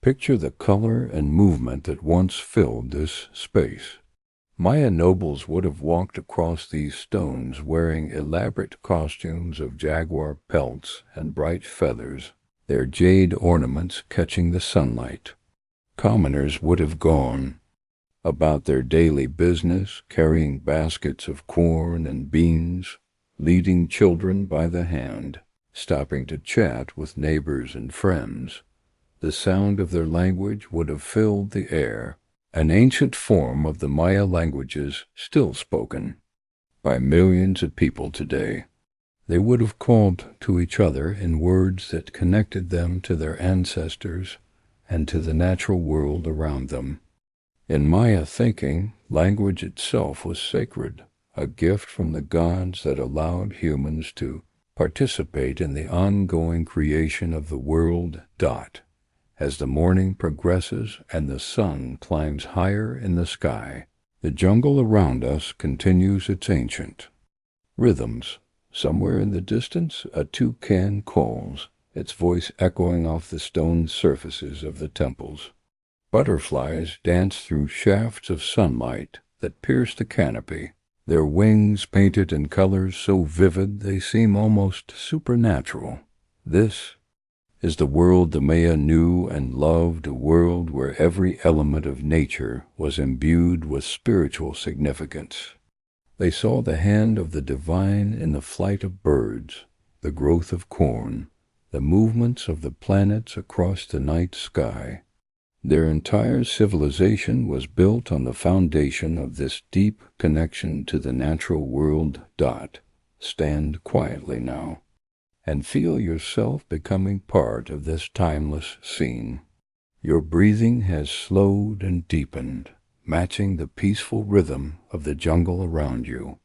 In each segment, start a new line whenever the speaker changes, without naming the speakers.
Picture the color and movement that once filled this space. Maya nobles would have walked across these stones wearing elaborate costumes of jaguar pelts and bright feathers, their jade ornaments catching the sunlight. Commoners would have gone about their daily business, carrying baskets of corn and beans, leading children by the hand, stopping to chat with neighbors and friends. The sound of their language would have filled the air, an ancient form of the Maya languages still spoken by millions of people today. They would have called to each other in words that connected them to their ancestors and to the natural world around them. In Maya thinking, language itself was sacred, a gift from the gods that allowed humans to participate in the ongoing creation of the world. As the morning progresses and the sun climbs higher in the sky, the jungle around us continues its ancient rhythms. Somewhere in the distance, a toucan calls, its voice echoing off the stone surfaces of the temples. Butterflies dance through shafts of sunlight that pierce the canopy, their wings painted in colors so vivid they seem almost supernatural. This is the world the Maya knew and loved, a world where every element of nature was imbued with spiritual significance. They saw the hand of the divine in the flight of birds, the growth of corn, the movements of the planets across the night sky. Their entire civilization was built on the foundation of this deep connection to the natural world. Stand quietly now and feel yourself becoming part of this timeless scene. Your breathing has slowed and deepened, matching the peaceful rhythm of the jungle around you.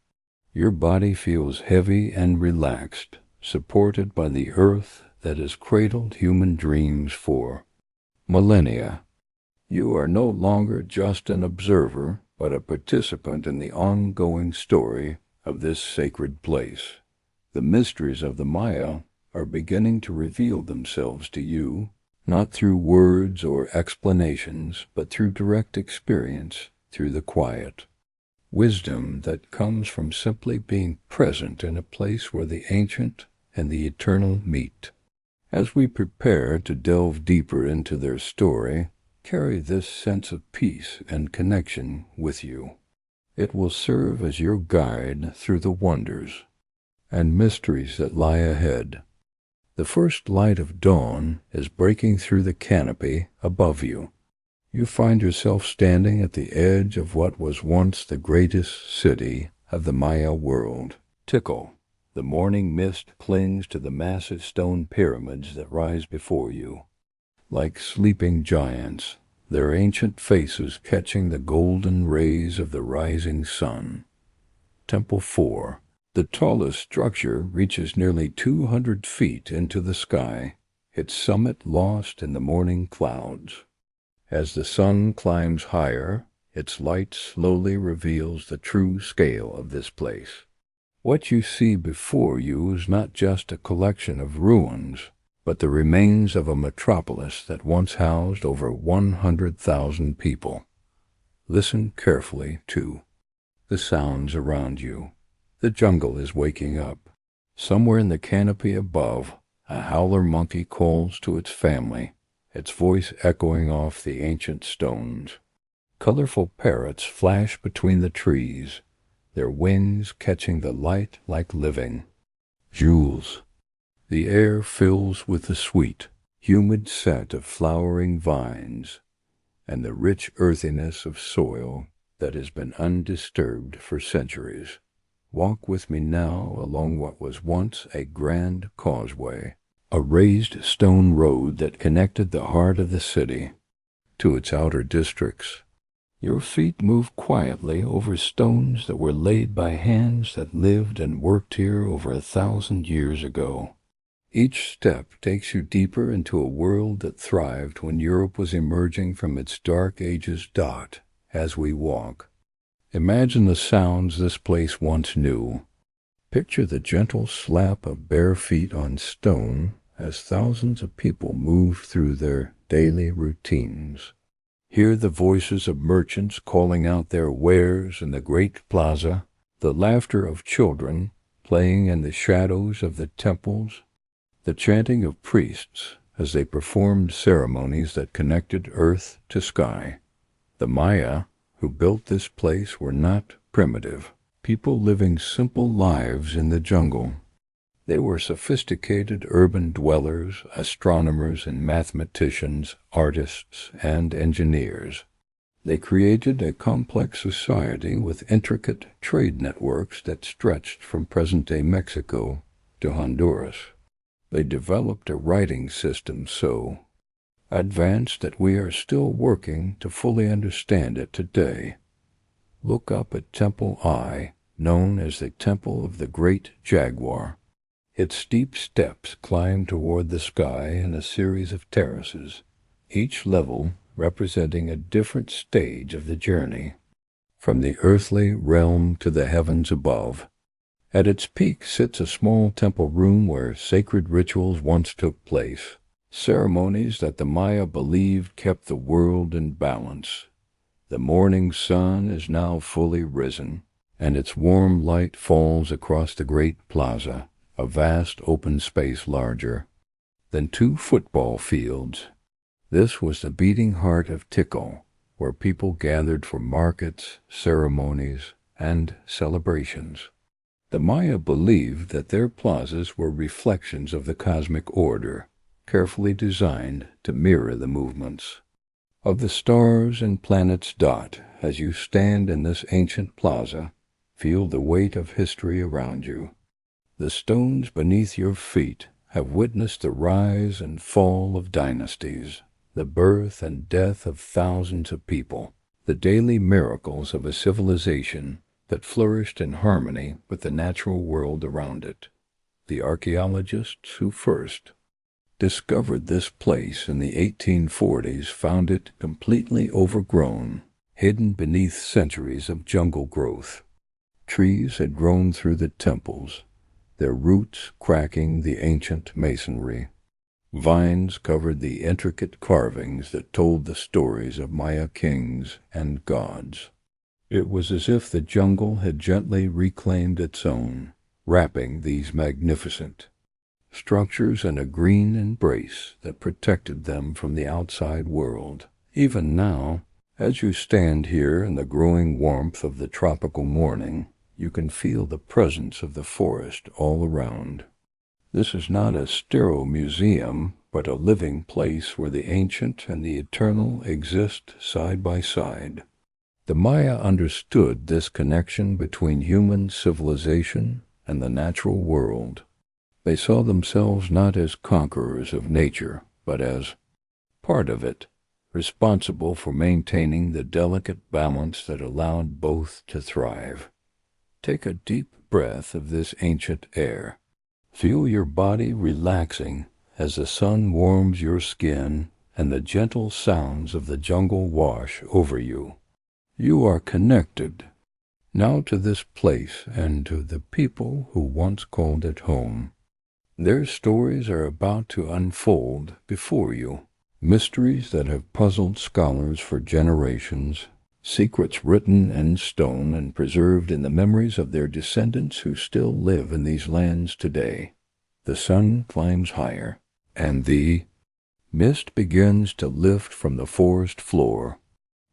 Your body feels heavy and relaxed, supported by the earth that has cradled human dreams for millennia. You are no longer just an observer, but a participant in the ongoing story of this sacred place. The mysteries of the Maya are beginning to reveal themselves to you, not through words or explanations, but through direct experience, through the quiet wisdom that comes from simply being present in a place where the ancient and the eternal meet. As we prepare to delve deeper into their story, carry this sense of peace and connection with you. It will serve as your guide through the wonders and mysteries that lie ahead. The first light of dawn is breaking through the canopy above you. You find yourself standing at the edge of what was once the greatest city of the Maya world, Tikal. The morning mist clings to the massive stone pyramids that rise before you, like sleeping giants, their ancient faces catching the golden rays of the rising sun. Temple 4. The tallest structure reaches nearly 200 feet into the sky, its summit lost in the morning clouds. As the sun climbs higher, its light slowly reveals the true scale of this place. What you see before you is not just a collection of ruins, but the remains of a metropolis that once housed over 100,000 people. Listen carefully to the sounds around you. The jungle is waking up. Somewhere in the canopy above, a howler monkey calls to its family, its voice echoing off the ancient stones. Colorful parrots flash between the trees, their wings catching the light like living jewels. The air fills with the sweet, humid scent of flowering vines and the rich earthiness of soil that has been undisturbed for centuries. Walk with me now along what was once a grand causeway, a raised stone road that connected the heart of the city to its outer districts. Your feet move quietly over stones that were laid by hands that lived and worked here over 1,000 years ago. Each step takes you deeper into a world that thrived when Europe was emerging from its dark ages. As we walk, imagine the sounds this place once knew. Picture the gentle slap of bare feet on stone as thousands of people move through their daily routines. Hear the voices of merchants calling out their wares in the great plaza, the laughter of children playing in the shadows of the temples, the chanting of priests as they performed ceremonies that connected earth to sky. The Maya who built this place were not primitive, people living simple lives in the jungle. They were sophisticated urban dwellers, astronomers and mathematicians, artists and engineers. They created a complex society with intricate trade networks that stretched from present-day Mexico to Honduras. They developed a writing system so advanced that we are still working to fully understand it today. Look up at Temple I, known as the Temple of the Great Jaguar. Its steep steps climb toward the sky in a series of terraces, each level representing a different stage of the journey, from the earthly realm to the heavens above. At its peak sits a small temple room where sacred rituals once took place, ceremonies that the Maya believed kept the world in balance. The morning sun is now fully risen, and its warm light falls across the great plaza, a vast open space larger than 2 football fields. This was the beating heart of Tikal, where people gathered for markets, ceremonies, and celebrations. The Maya believed that their plazas were reflections of the cosmic order, carefully designed to mirror the movements of the stars and planets. As you stand in this ancient plaza, feel the weight of history around you. The stones beneath your feet have witnessed the rise and fall of dynasties, the birth and death of thousands of people, the daily miracles of a civilization that flourished in harmony with the natural world around it. The archaeologists who first discovered this place in the 1840s found it completely overgrown, hidden beneath centuries of jungle growth. Trees had grown through the temples, their roots cracking the ancient masonry. Vines covered the intricate carvings that told the stories of Maya kings and gods. It was as if the jungle had gently reclaimed its own, wrapping these magnificent structures in a green embrace that protected them from the outside world. Even now, as you stand here in the growing warmth of the tropical morning, you can feel the presence of the forest all around. This is not a sterile museum, but a living place where the ancient and the eternal exist side by side. The Maya understood this connection between human civilization and the natural world. They saw themselves not as conquerors of nature, but as part of it, responsible for maintaining the delicate balance that allowed both to thrive. Take a deep breath of this ancient air. Feel your body relaxing as the sun warms your skin and the gentle sounds of the jungle wash over you. You are connected now to this place and to the people who once called it home. Their stories are about to unfold before you, mysteries that have puzzled scholars for generations, secrets written in stone and preserved in the memories of their descendants who still live in these lands today. The sun climbs higher, and the mist begins to lift from the forest floor.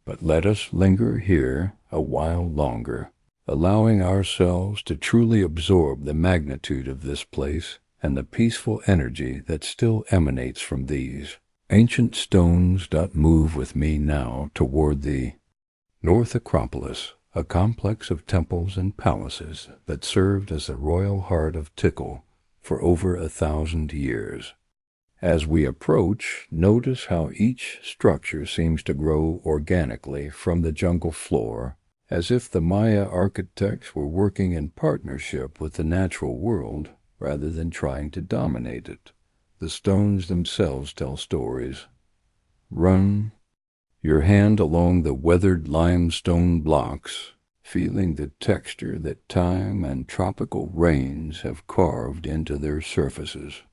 But let us linger here a while longer, allowing ourselves to truly absorb the magnitude of this place and the peaceful energy that still emanates from these ancient stones. Move with me now toward the North Acropolis, a complex of temples and palaces that served as the royal heart of Tikal for over 1,000 years. As we approach, notice how each structure seems to grow organically from the jungle floor, as if the Maya architects were working in partnership with the natural world rather than trying to dominate it. The stones themselves tell stories. Run your hand along the weathered limestone blocks, feeling the texture that time and tropical rains have carved into their surfaces.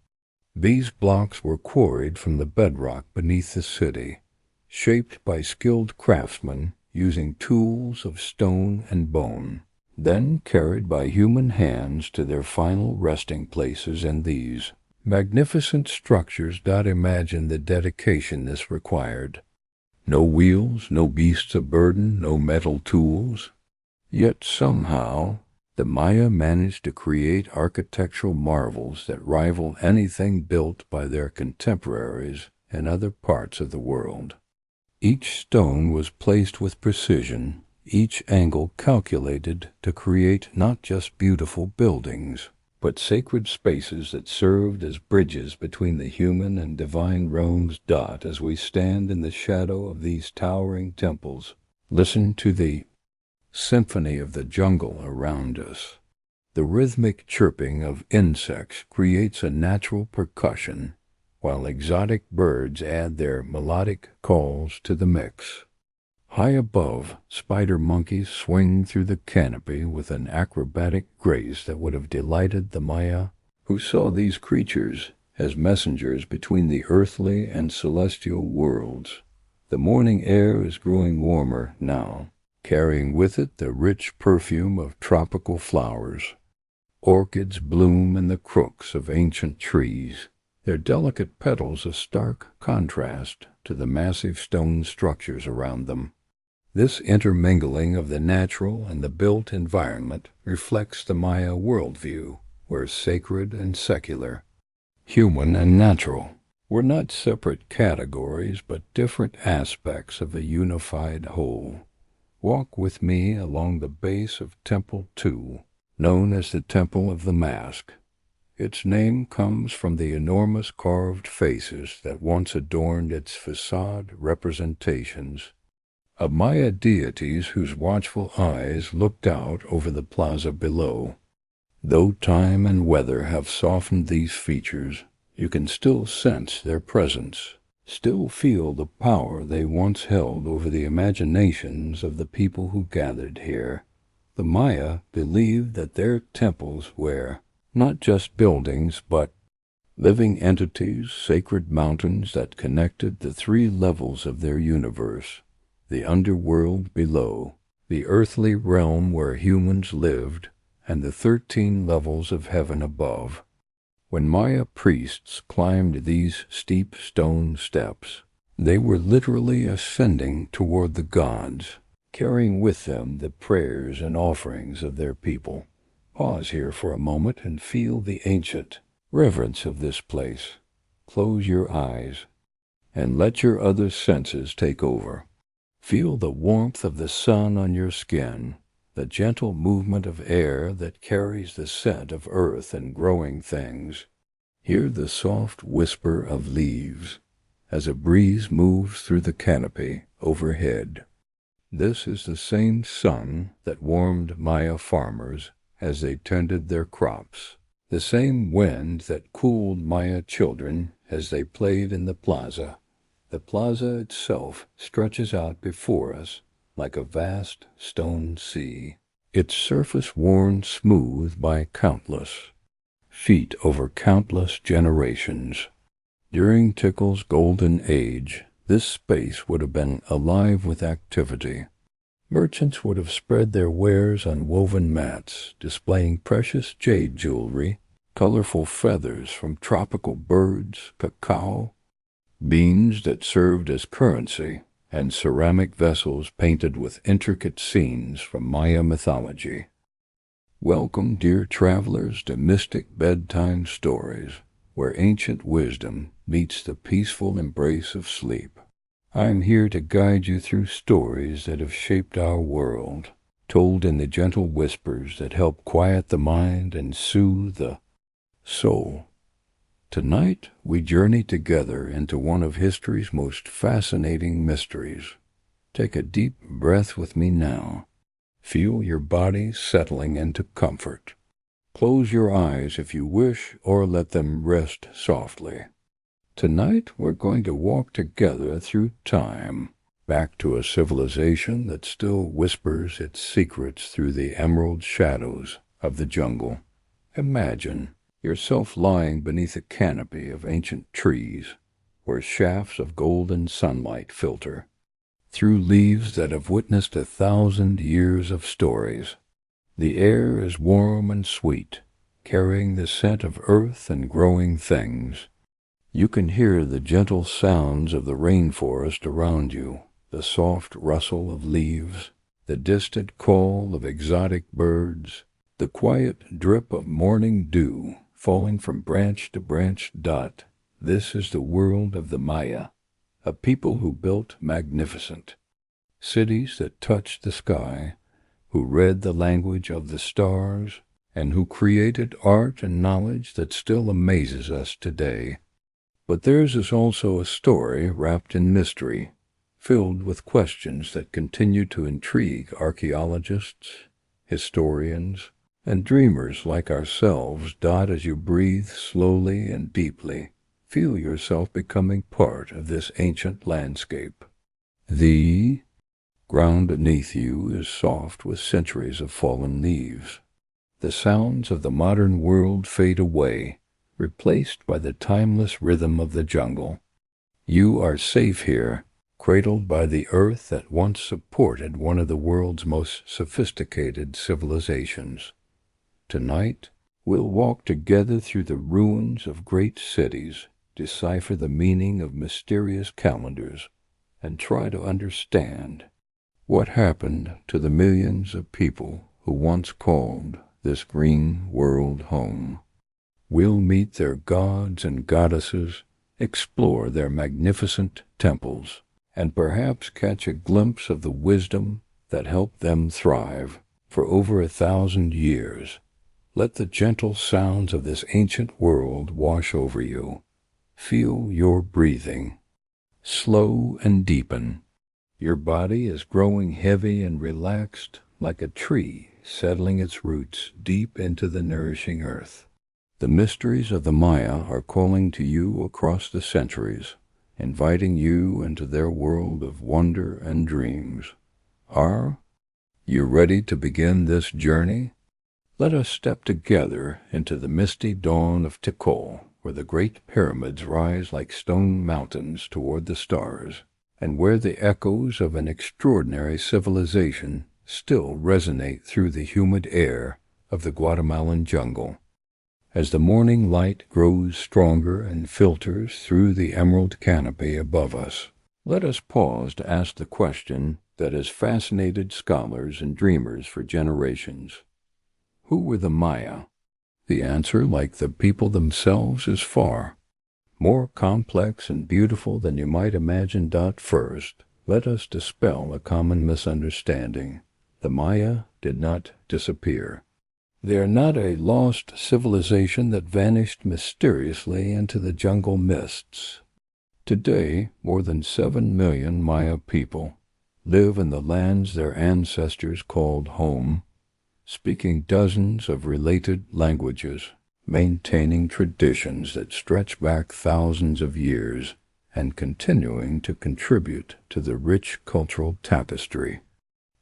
These blocks were quarried from the bedrock beneath the city, shaped by skilled craftsmen using tools of stone and bone, then carried by human hands to their final resting places in these magnificent structures. Imagine the dedication this required. No wheels, no beasts of burden, no metal tools. Yet somehow, the Maya managed to create architectural marvels that rival anything built by their contemporaries in other parts of the world. Each stone was placed with precision, each angle calculated to create not just beautiful buildings, but sacred spaces that served as bridges between the human and divine realms. As we stand in the shadow of these towering temples, listen to the symphony of the jungle around us. The rhythmic chirping of insects creates a natural percussion, while exotic birds add their melodic calls to the mix. High above, spider monkeys swing through the canopy with an acrobatic grace that would have delighted the Maya, who saw these creatures as messengers between the earthly and celestial worlds. The morning air is growing warmer now, carrying with it the rich perfume of tropical flowers. Orchids bloom in the crooks of ancient trees, their delicate petals a stark contrast to the massive stone structures around them. This intermingling of the natural and the built environment reflects the Maya worldview, where sacred and secular, human and natural, were not separate categories but different aspects of a unified whole. Walk with me along the base of Temple 2, known as the Temple of the Mask. Its name comes from the enormous carved faces that once adorned its facade representations of Maya deities whose watchful eyes looked out over the plaza below. Though time and weather have softened these features, you can still sense their presence, still feel the power they once held over the imaginations of the people who gathered here. The Maya believed that their temples were not just buildings, but living entities, sacred mountains that connected the three levels of their universe: the underworld below, the earthly realm where humans lived, and the 13 levels of heaven above. When Maya priests climbed these steep stone steps, they were literally ascending toward the gods, carrying with them the prayers and offerings of their people. Pause here for a moment and feel the ancient reverence of this place. Close your eyes and let your other senses take over. Feel the warmth of the sun on your skin, the gentle movement of air that carries the scent of earth and growing things. Hear the soft whisper of leaves as a breeze moves through the canopy overhead. This is the same sun that warmed Maya farmers as they tended their crops, the same wind that cooled Maya children as they played in the plaza. The plaza itself stretches out before us like a vast stone sea, its surface worn smooth by countless feet over countless generations. During Tikal's golden age, this space would have been alive with activity. Merchants would have spread their wares on woven mats, displaying precious jade jewelry, colorful feathers from tropical birds, cacao, beans that served as currency, and ceramic vessels painted with intricate scenes from Maya mythology. Welcome, dear travelers, to mystic bedtime stories, where ancient wisdom meets the peaceful embrace of sleep. I am here to guide you through stories that have shaped our world, told in the gentle whispers that help quiet the mind and soothe the soul. Tonight, we journey together into one of history's most fascinating mysteries. Take a deep breath with me now. Feel your body settling into comfort. Close your eyes if you wish, or let them rest softly. Tonight, we're going to walk together through time, back to a civilization that still whispers its secrets through the emerald shadows of the jungle. Imagine yourself lying beneath a canopy of ancient trees, where shafts of golden sunlight filter through leaves that have witnessed 1,000 years of stories. The air is warm and sweet, carrying the scent of earth and growing things. You can hear the gentle sounds of the rainforest around you, the soft rustle of leaves, the distant call of exotic birds, the quiet drip of morning dew falling from branch to branch. This is the world of the Maya, a people who built magnificent cities that touched the sky, who read the language of the stars, and who created art and knowledge that still amazes us today. But theirs is also a story wrapped in mystery, filled with questions that continue to intrigue archaeologists, historians, and dreamers like ourselves. As you breathe slowly and deeply, feel yourself becoming part of this ancient landscape. The ground beneath you is soft with centuries of fallen leaves. The sounds of the modern world fade away, replaced by the timeless rhythm of the jungle. You are safe here, cradled by the earth that once supported one of the world's most sophisticated civilizations. Tonight, we'll walk together through the ruins of great cities, decipher the meaning of mysterious calendars, and try to understand what happened to the millions of people who once called this green world home. We'll meet their gods and goddesses, explore their magnificent temples, and perhaps catch a glimpse of the wisdom that helped them thrive for over 1,000 years. Let the gentle sounds of this ancient world wash over you. Feel your breathing. Slow and deepen. Your body is growing heavy and relaxed like a tree settling its roots deep into the nourishing earth. The mysteries of the Maya are calling to you across the centuries, inviting you into their world of wonder and dreams. Are you ready to begin this journey? Let us step together into the misty dawn of Tikal, where the great pyramids rise like stone mountains toward the stars, and where the echoes of an extraordinary civilization still resonate through the humid air of the Guatemalan jungle. As the morning light grows stronger and filters through the emerald canopy above us, let us pause to ask the question that has fascinated scholars and dreamers for generations. Who were the Maya? The answer, like the people themselves, is far more complex and beautiful than you might imagine. First, let us dispel a common misunderstanding. The Maya did not disappear. They are not a lost civilization that vanished mysteriously into the jungle mists. Today, more than 7 million Maya people live in the lands their ancestors called home, speaking dozens of related languages, maintaining traditions that stretch back thousands of years, and continuing to contribute to the rich cultural tapestry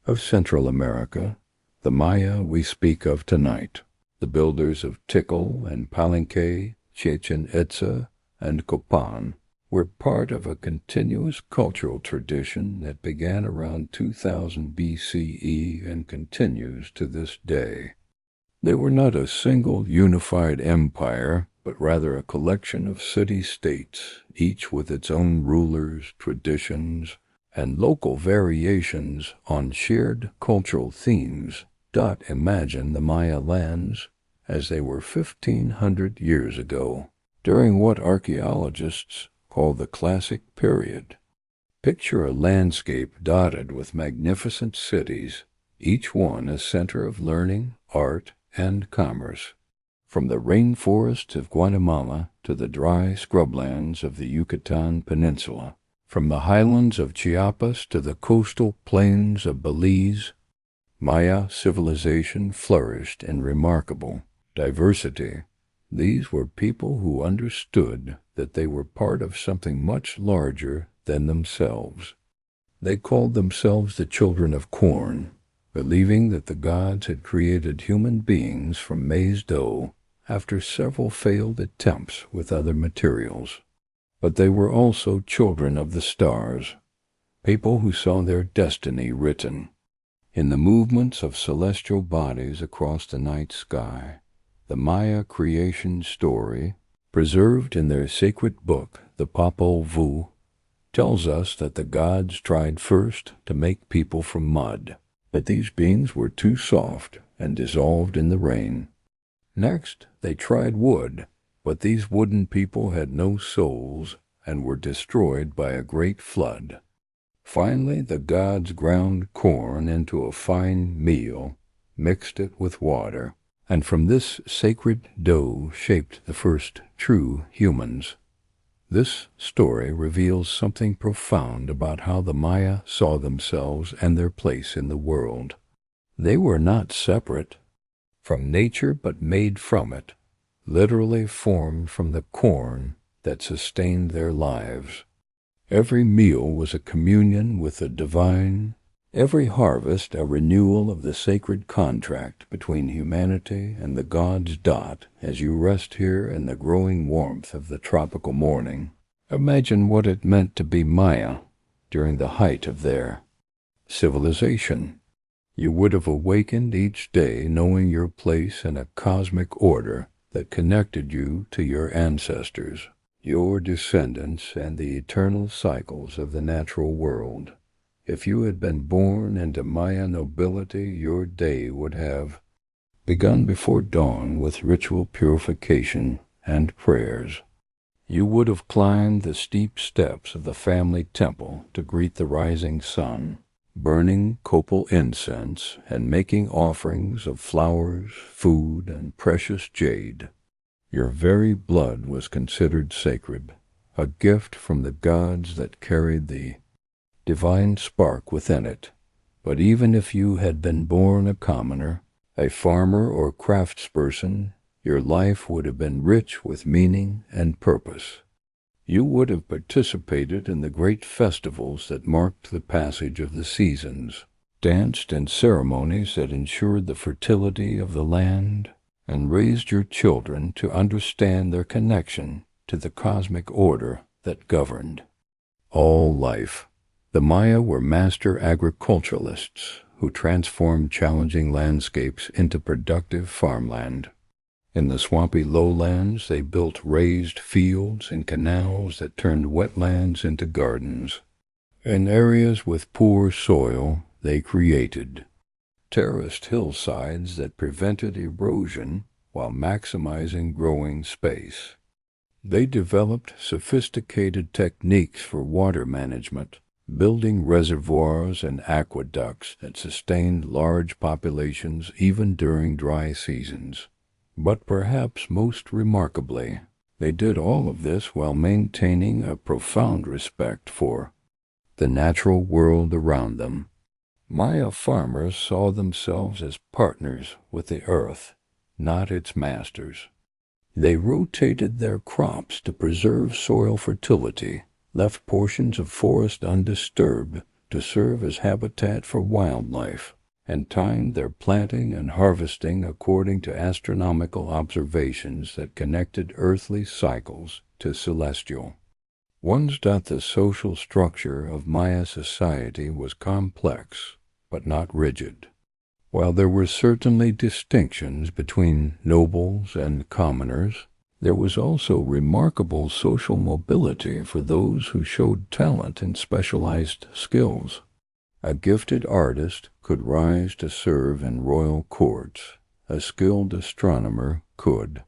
of Central America. The Maya we speak of tonight, the builders of Tikal and Palenque, Chichen Itza, and Copan, were part of a continuous cultural tradition that began around 2000 BCE and continues to this day. They were not a single unified empire, but rather a collection of city-states, each with its own rulers, traditions, and local variations on shared cultural themes. Imagine the Maya lands as they were 1,500 years ago, during what archaeologists call the Classic Period. Picture a landscape dotted with magnificent cities, each one a center of learning, art, and commerce. From the rainforests of Guatemala to the dry scrublands of the Yucatan Peninsula, from the highlands of Chiapas to the coastal plains of Belize, Maya civilization flourished in remarkable diversity. These were people who understood that they were part of something much larger than themselves. They called themselves the children of corn, believing that the gods had created human beings from maize dough after several failed attempts with other materials. But they were also children of the stars, people who saw their destiny written in the movements of celestial bodies across the night sky. The Maya creation story, preserved in their sacred book, the Popol Vuh, tells us that the gods tried first to make people from mud, but these beings were too soft and dissolved in the rain. Next, they tried wood, but these wooden people had no souls and were destroyed by a great flood. Finally, the gods ground corn into a fine meal, mixed it with water, and from this sacred dough shaped the first true humans. This story reveals something profound about how the Maya saw themselves and their place in the world. They were not separate from nature but made from it, literally formed from the corn that sustained their lives. Every meal was a communion with the divine, every harvest a renewal of the sacred contract between humanity and the gods. As you rest here in the growing warmth of the tropical morning, imagine what it meant to be Maya during the height of their civilization. You would have awakened each day knowing your place in a cosmic order that connected you to your ancestors, your descendants, and the eternal cycles of the natural world. If you had been born into Maya nobility, your day would have begun before dawn with ritual purification and prayers. You would have climbed the steep steps of the family temple to greet the rising sun, burning copal incense and making offerings of flowers, food, and precious jade. Your very blood was considered sacred, a gift from the gods that carried the divine spark within it. But even if you had been born a commoner, a farmer or craftsperson, your life would have been rich with meaning and purpose. You would have participated in the great festivals that marked the passage of the seasons, danced in ceremonies that ensured the fertility of the land, and raised your children to understand their connection to the cosmic order that governed all life. The Maya were master agriculturalists who transformed challenging landscapes into productive farmland. In the swampy lowlands, they built raised fields and canals that turned wetlands into gardens. In areas with poor soil, they created terraced hillsides that prevented erosion while maximizing growing space. They developed sophisticated techniques for water management, building reservoirs and aqueducts that sustained large populations even during dry seasons. But perhaps most remarkably, they did all of this while maintaining a profound respect for the natural world around them. Maya farmers saw themselves as partners with the earth, not its masters. They rotated their crops to preserve soil fertility, left portions of forest undisturbed to serve as habitat for wildlife, and timed their planting and harvesting according to astronomical observations that connected earthly cycles to celestial ones. The social structure of Maya society was complex, but not rigid. While there were certainly distinctions between nobles and commoners, there was also remarkable social mobility for those who showed talent in specialized skills. A gifted artist could rise to serve in royal courts. A skilled astronomer could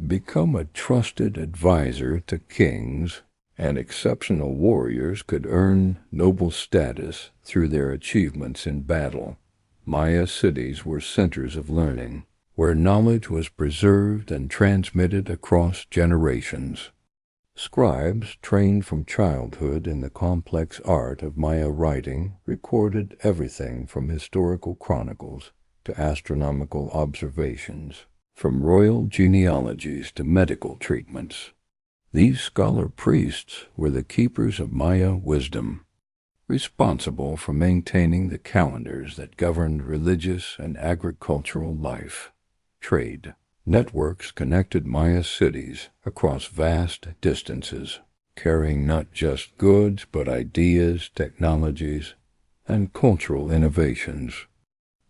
become a trusted advisor to kings, and exceptional warriors could earn noble status through their achievements in battle. Maya cities were centers of learning, where knowledge was preserved and transmitted across generations. Scribes, trained from childhood in the complex art of Maya writing, recorded everything from historical chronicles to astronomical observations, from royal genealogies to medical treatments. These scholar priests were the keepers of Maya wisdom, responsible for maintaining the calendars that governed religious and agricultural life, trade, Networks connected Maya cities across vast distances, carrying not just goods but ideas, technologies, and cultural innovations.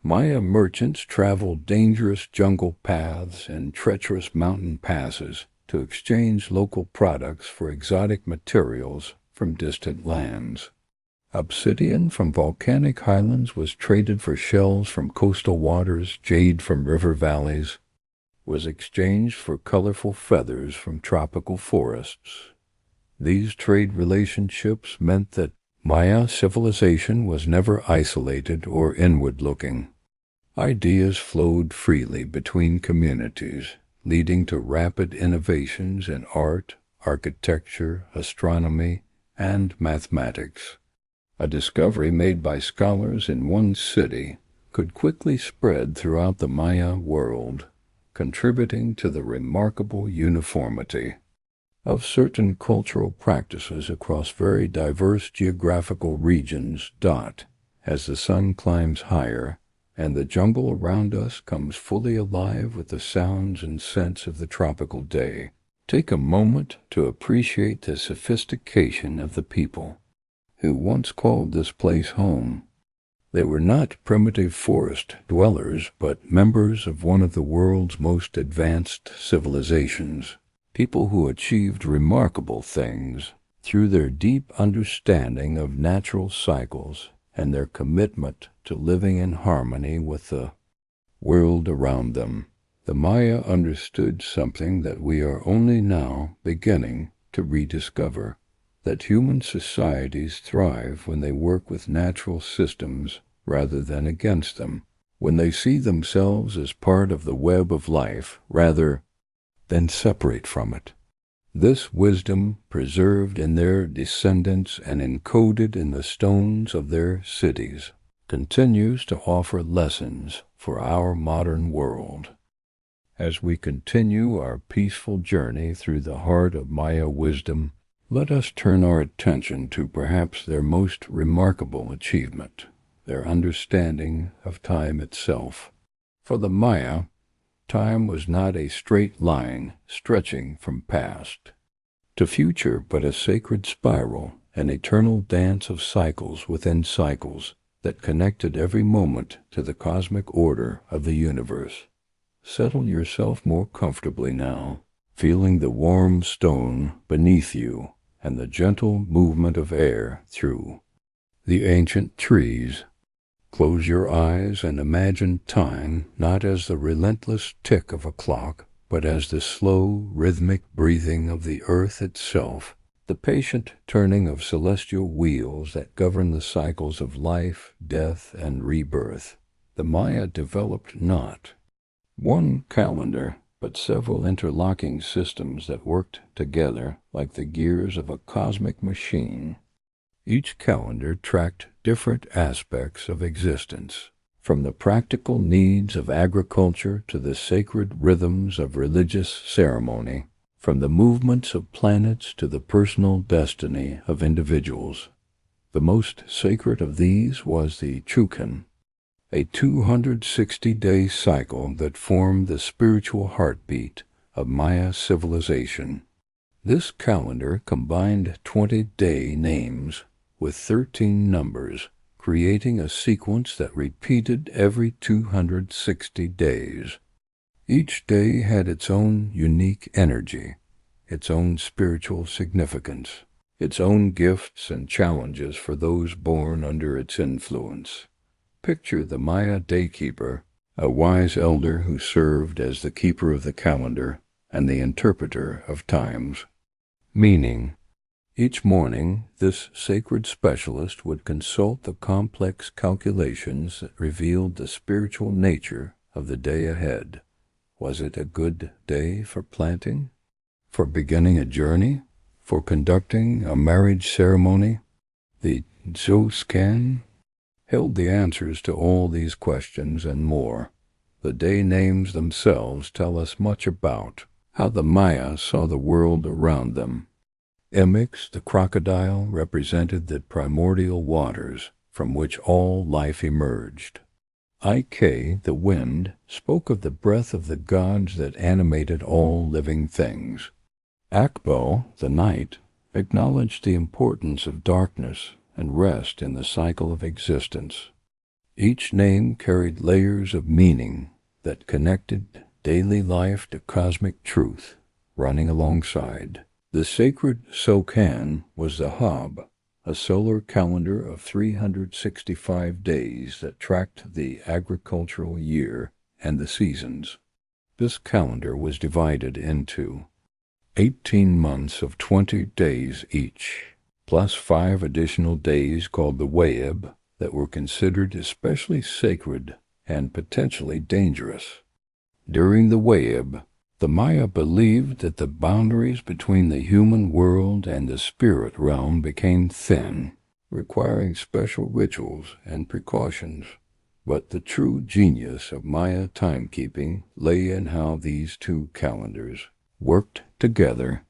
Maya merchants traveled dangerous jungle paths and treacherous mountain passes to exchange local products for exotic materials from distant lands. Obsidian from volcanic highlands was traded for shells from coastal waters, jade from river valleys was exchanged for colorful feathers from tropical forests. These trade relationships meant that Maya civilization was never isolated or inward-looking. Ideas flowed freely between communities, leading to rapid innovations in art, architecture, astronomy, and mathematics. A discovery made by scholars in one city could quickly spread throughout the Maya world, contributing to the remarkable uniformity of certain cultural practices across very diverse geographical regions. As the sun climbs higher and the jungle around us comes fully alive with the sounds and scents of the tropical day, take a moment to appreciate the sophistication of the people who once called this place home. They were not primitive forest dwellers, but members of one of the world's most advanced civilizations, people who achieved remarkable things through their deep understanding of natural cycles and their commitment to living in harmony with the world around them. The Maya understood something that we are only now beginning to rediscover, that human societies thrive when they work with natural systems rather than against them, when they see themselves as part of the web of life rather than separate from it. This wisdom, preserved in their descendants and encoded in the stones of their cities, continues to offer lessons for our modern world. As we continue our peaceful journey through the heart of Maya wisdom, let us turn our attention to perhaps their most remarkable achievement, their understanding of time itself. For the Maya, time was not a straight line stretching from past to future, but a sacred spiral, an eternal dance of cycles within cycles that connected every moment to the cosmic order of the universe. Settle yourself more comfortably now, feeling the warm stone beneath you and the gentle movement of air through the ancient trees. Close your eyes and imagine time not as the relentless tick of a clock, but as the slow, rhythmic breathing of the earth itself, the patient turning of celestial wheels that govern the cycles of life, death, and rebirth. The Maya developed not one calendar, but several interlocking systems that worked together like the gears of a cosmic machine. Each calendar tracked different aspects of existence, from the practical needs of agriculture to the sacred rhythms of religious ceremony, from the movements of planets to the personal destiny of individuals. The most sacred of these was the Chukan, a 260-day cycle that formed the spiritual heartbeat of Maya civilization. This calendar combined 20-day names with 13 numbers, creating a sequence that repeated every 260 days. Each day had its own unique energy, its own spiritual significance, its own gifts and challenges for those born under its influence. Picture the Maya daykeeper, a wise elder who served as the keeper of the calendar and the interpreter of times. Meaning, each morning this sacred specialist would consult the complex calculations that revealed the spiritual nature of the day ahead. Was it a good day for planting? For beginning a journey? For conducting a marriage ceremony? The Zoscan held the answers to all these questions and more. The day names themselves tell us much about how the Maya saw the world around them. Emix, the crocodile, represented the primordial waters from which all life emerged. Ik, the wind, spoke of the breath of the gods that animated all living things. Akbo, the night, acknowledged the importance of darkness and rest in the cycle of existence. Each name carried layers of meaning that connected daily life to cosmic truth, running alongside. The sacred Sokan was the Hab, a solar calendar of 365 days that tracked the agricultural year and the seasons. This calendar was divided into 18 months of 20 days each, plus 5 additional days called the Waib that were considered especially sacred and potentially dangerous. During the Waib, the Maya believed that the boundaries between the human world and the spirit realm became thin, requiring special rituals and precautions. But the true genius of Maya timekeeping lay in how these two calendars worked together.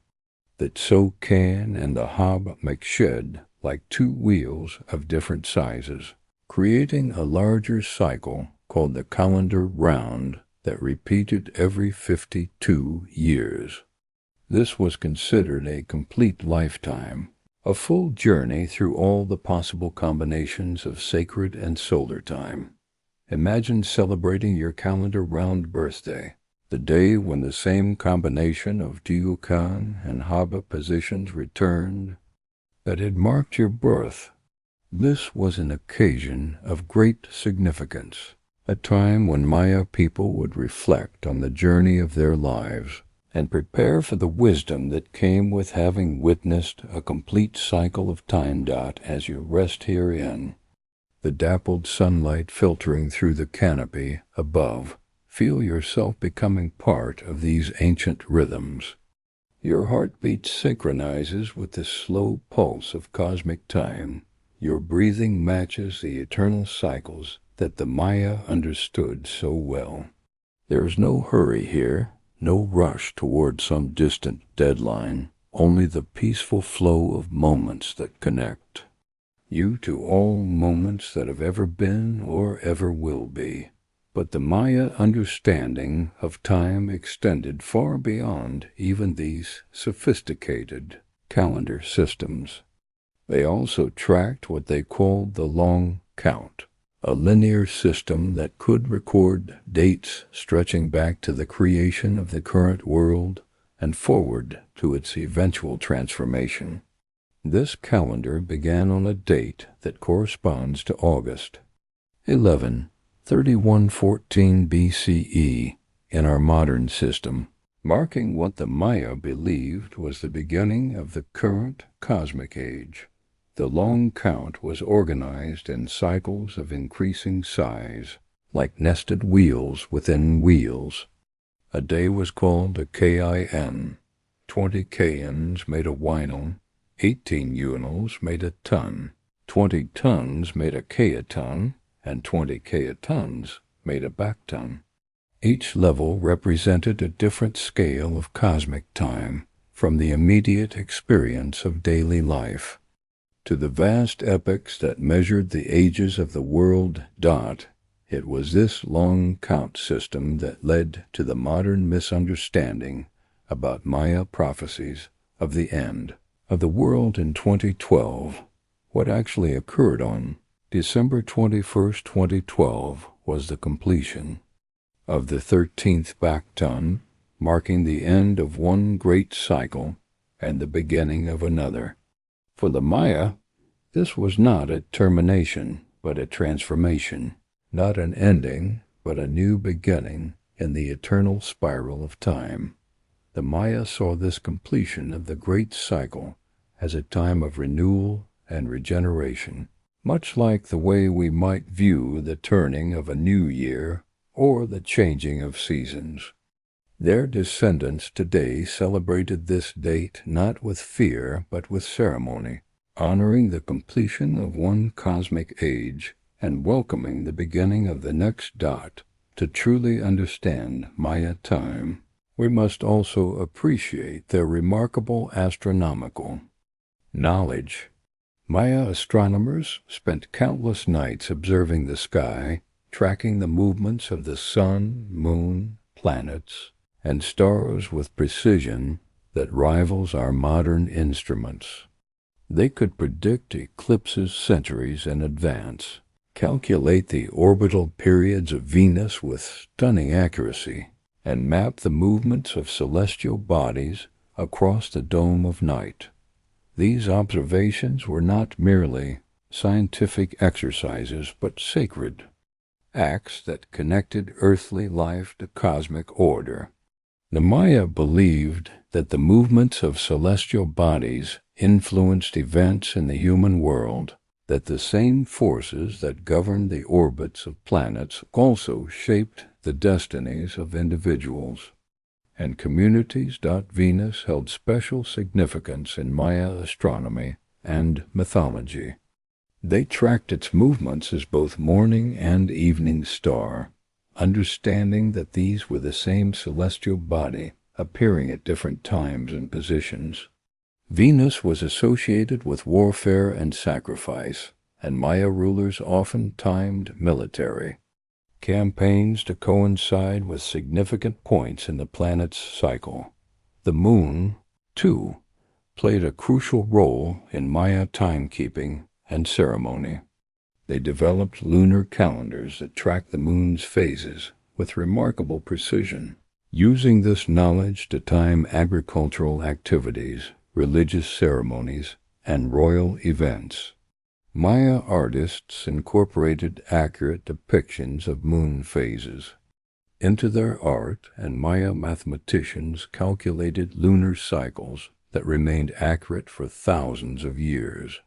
The Sokan and the Hab Mekshid like two wheels of different sizes, creating a larger cycle called the calendar round that repeated every 52 years. This was considered a complete lifetime, a full journey through all the possible combinations of sacred and solar time. Imagine celebrating your calendar round birthday, the day when the same combination of Diukan and Haba positions returned that had marked your birth. This was an occasion of great significance, a time when Maya people would reflect on the journey of their lives and prepare for the wisdom that came with having witnessed a complete cycle of time. As you rest herein, the dappled sunlight filtering through the canopy above, feel yourself becoming part of these ancient rhythms. Your heartbeat synchronizes with the slow pulse of cosmic time. Your breathing matches the eternal cycles that the Maya understood so well. There is no hurry here, no rush toward some distant deadline, only the peaceful flow of moments that connect you to all moments that have ever been or ever will be. But the Maya understanding of time extended far beyond even these sophisticated calendar systems. They also tracked what they called the long count, a linear system that could record dates stretching back to the creation of the current world and forward to its eventual transformation. This calendar began on a date that corresponds to August 11, 3114 BCE in our modern system, marking what the Maya believed was the beginning of the current cosmic age. The long count was organized in cycles of increasing size, like nested wheels within wheels. A day was called a Kin. 20 Kins made a winal, 18 unals made a ton, 20 tons made a Katon, and 20 Katons made a bakton. Each level represented a different scale of cosmic time, from the immediate experience of daily life to the vast epochs that measured the ages of the world. It was this long count system that led to the modern misunderstanding about Maya prophecies of the end of the world in 2012. What actually occurred on December 21st, 2012 was the completion of the 13th Bakton, marking the end of one great cycle and the beginning of another. For the Maya, this was not a termination, but a transformation, not an ending, but a new beginning in the eternal spiral of time. The Maya saw this completion of the great cycle as a time of renewal and regeneration, much like the way we might view the turning of a new year or the changing of seasons. Their descendants today celebrated this date not with fear but with ceremony, honoring the completion of one cosmic age and welcoming the beginning of the next. To truly understand Maya time, we must also appreciate their remarkable astronomical knowledge. Maya astronomers spent countless nights observing the sky tracking the movements of the sun, moon, planets, and stars with precision that rivals our modern instruments. They could predict eclipses centuries in advance, calculate the orbital periods of Venus with stunning accuracy, and map the movements of celestial bodies across the dome of night. These observations were not merely scientific exercises, but sacred acts that connected earthly life to cosmic order. The Maya believed that the movements of celestial bodies influenced events in the human world, that the same forces that governed the orbits of planets also shaped the destinies of individuals and communities. Venus held special significance in Maya astronomy and mythology. They tracked its movements as both morning and evening star, understanding that these were the same celestial body appearing at different times and positions. Venus was associated with warfare and sacrifice, and Maya rulers often timed military campaigns to coincide with significant points in the planet's cycle. The moon, too, played a crucial role in Maya timekeeping and ceremony. They developed lunar calendars that tracked the moon's phases with remarkable precision, using this knowledge to time agricultural activities, religious ceremonies, and royal events. Maya artists incorporated accurate depictions of moon phases into their art, and Maya mathematicians calculated lunar cycles that remained accurate for thousands of years.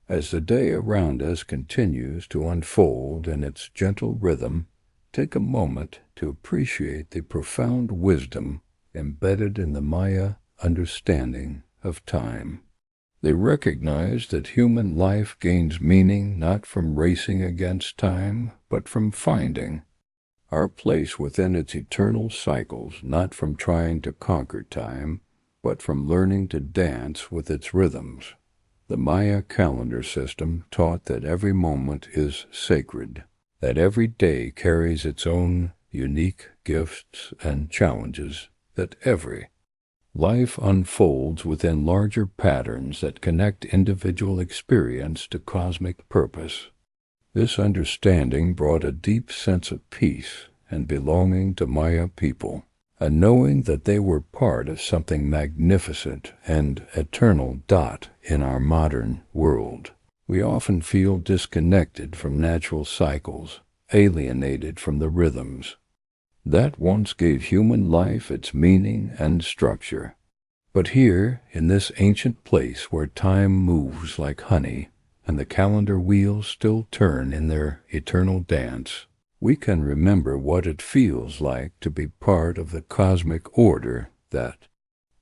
As the day around us continues to unfold in its gentle rhythm, take a moment to appreciate the profound wisdom embedded in the Maya understanding of time. They recognize that human life gains meaning not from racing against time, but from finding our place within its eternal cycles, not from trying to conquer time, but from learning to dance with its rhythms. The Maya calendar system taught that every moment is sacred, that every day carries its own unique gifts and challenges, that every life unfolds within larger patterns that connect individual experience to cosmic purpose. This understanding brought a deep sense of peace and belonging to Maya people, a knowing that they were part of something magnificent and eternal. In our modern world, we often feel disconnected from natural cycles, alienated from the rhythms that once gave human life its meaning and structure. But here, in this ancient place where time moves like honey, and the calendar wheels still turn in their eternal dance, we can remember what it feels like to be part of the cosmic order that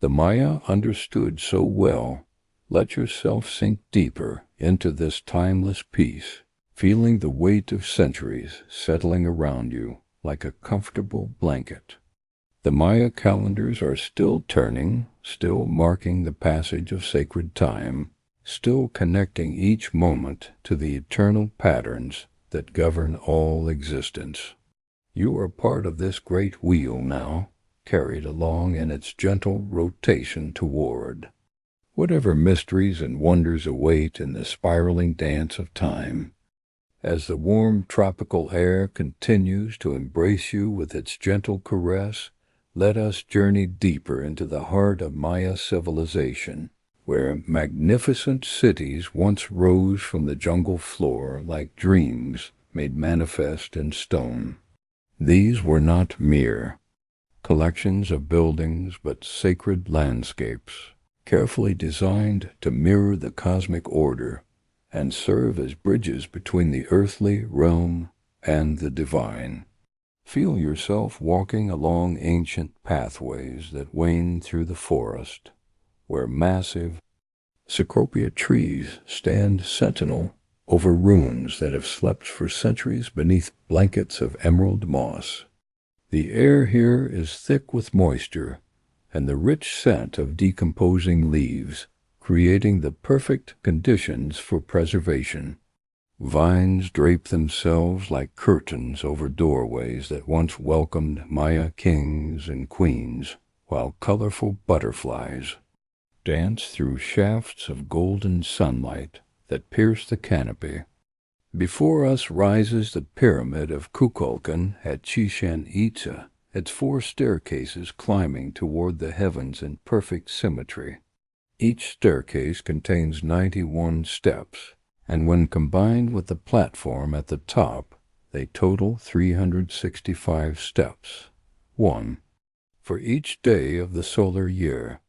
the Maya understood so well. Let yourself sink deeper into this timeless peace, feeling the weight of centuries settling around you like a comfortable blanket. The Maya calendars are still turning, still marking the passage of sacred time, still connecting each moment to the eternal patterns that govern all existence. You are part of this great wheel now, carried along in its gentle rotation toward whatever mysteries and wonders await in the spiraling dance of time. As the warm tropical air continues to embrace you with its gentle caress, let us journey deeper into the heart of Maya civilization, where magnificent cities once rose from the jungle floor like dreams made manifest in stone. These were not mere collections of buildings, but sacred landscapes, carefully designed to mirror the cosmic order and serve as bridges between the earthly realm and the divine. Feel yourself walking along ancient pathways that wane through the forest, where massive cecropia trees stand sentinel over ruins that have slept for centuries beneath blankets of emerald moss. The air here is thick with moisture and the rich scent of decomposing leaves, creating the perfect conditions for preservation. Vines drape themselves like curtains over doorways that once welcomed Maya kings and queens, while colorful butterflies dance through shafts of golden sunlight that pierce the canopy. Before us rises the pyramid of Kukulkan at Chichen Itza, its 4 staircases climbing toward the heavens in perfect symmetry. Each staircase contains 91 steps, and when combined with the platform at the top, they total 365 steps, 1 for each day of the solar year.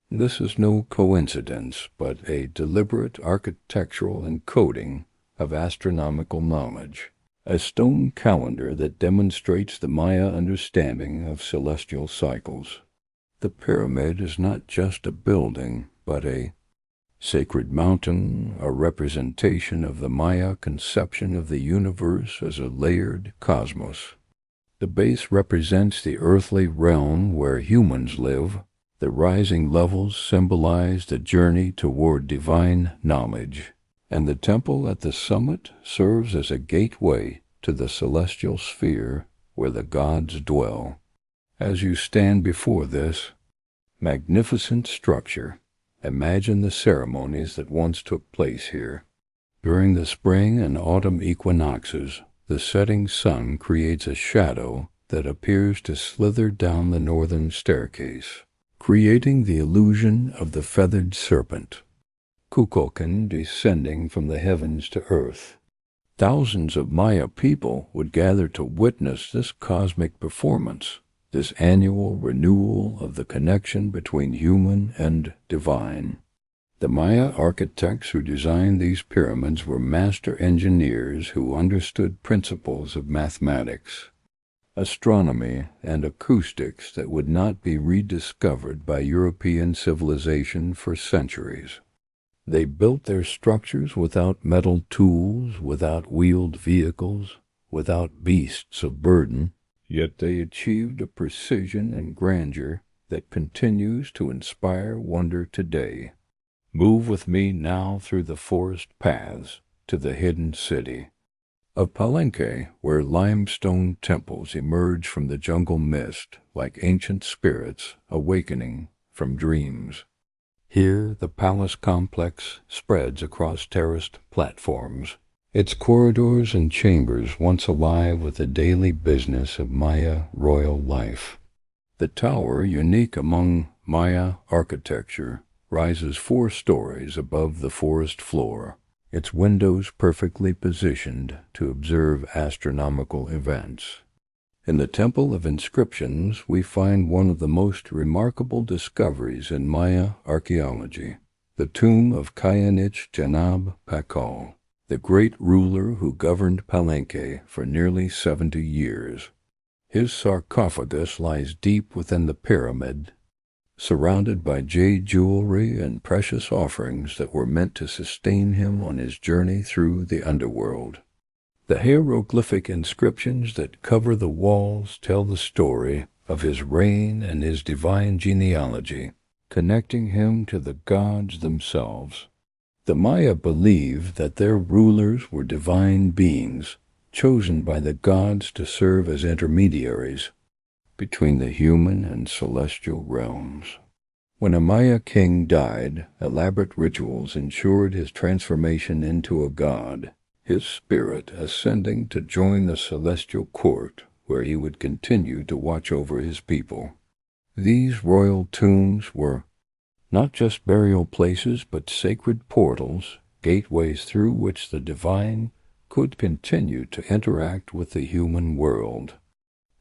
This is no coincidence, but a deliberate architectural encoding of astronomical knowledge, a stone calendar that demonstrates the Maya understanding of celestial cycles. The pyramid is not just a building, but a sacred mountain, a representation of the Maya conception of the universe as a layered cosmos. The base represents the earthly realm where humans live. The rising levels symbolize the journey toward divine knowledge, and the temple at the summit serves as a gateway to the celestial sphere where the gods dwell. As you stand before this magnificent structure, imagine the ceremonies that once took place here. During the spring and autumn equinoxes, the setting sun creates a shadow that appears to slither down the northern staircase, creating the illusion of the feathered serpent, Kukulkan, descending from the heavens to earth. Thousands of Maya people would gather to witness this cosmic performance, this annual renewal of the connection between human and divine. The Maya architects who designed these pyramids were master engineers who understood principles of mathematics, astronomy, and acoustics that would not be rediscovered by European civilization for centuries. They built their structures without metal tools, without wheeled vehicles, without beasts of burden, yet they achieved a precision and grandeur that continues to inspire wonder today. Move with me now through the forest paths to the hidden city of Palenque, where limestone temples emerge from the jungle mist like ancient spirits awakening from dreams. Here the palace complex spreads across terraced platforms, its corridors and chambers once alive with the daily business of Maya royal life. The tower, unique among Maya architecture, rises 4 stories above the forest floor, its windows perfectly positioned to observe astronomical events. In the Temple of Inscriptions, we find one of the most remarkable discoveries in Maya archaeology, the tomb of Kayanich Janab Pakal, the great ruler who governed Palenque for nearly 70 years. His sarcophagus lies deep within the pyramid, surrounded by jade jewelry and precious offerings that were meant to sustain him on his journey through the underworld. The hieroglyphic inscriptions that cover the walls tell the story of his reign and his divine genealogy, connecting him to the gods themselves. The Maya believed that their rulers were divine beings, chosen by the gods to serve as intermediaries between the human and celestial realms. When a Maya king died, elaborate rituals ensured his transformation into a god, his spirit ascending to join the celestial court, where he would continue to watch over his people. These royal tombs were not just burial places, but sacred portals, gateways through which the divine could continue to interact with the human world.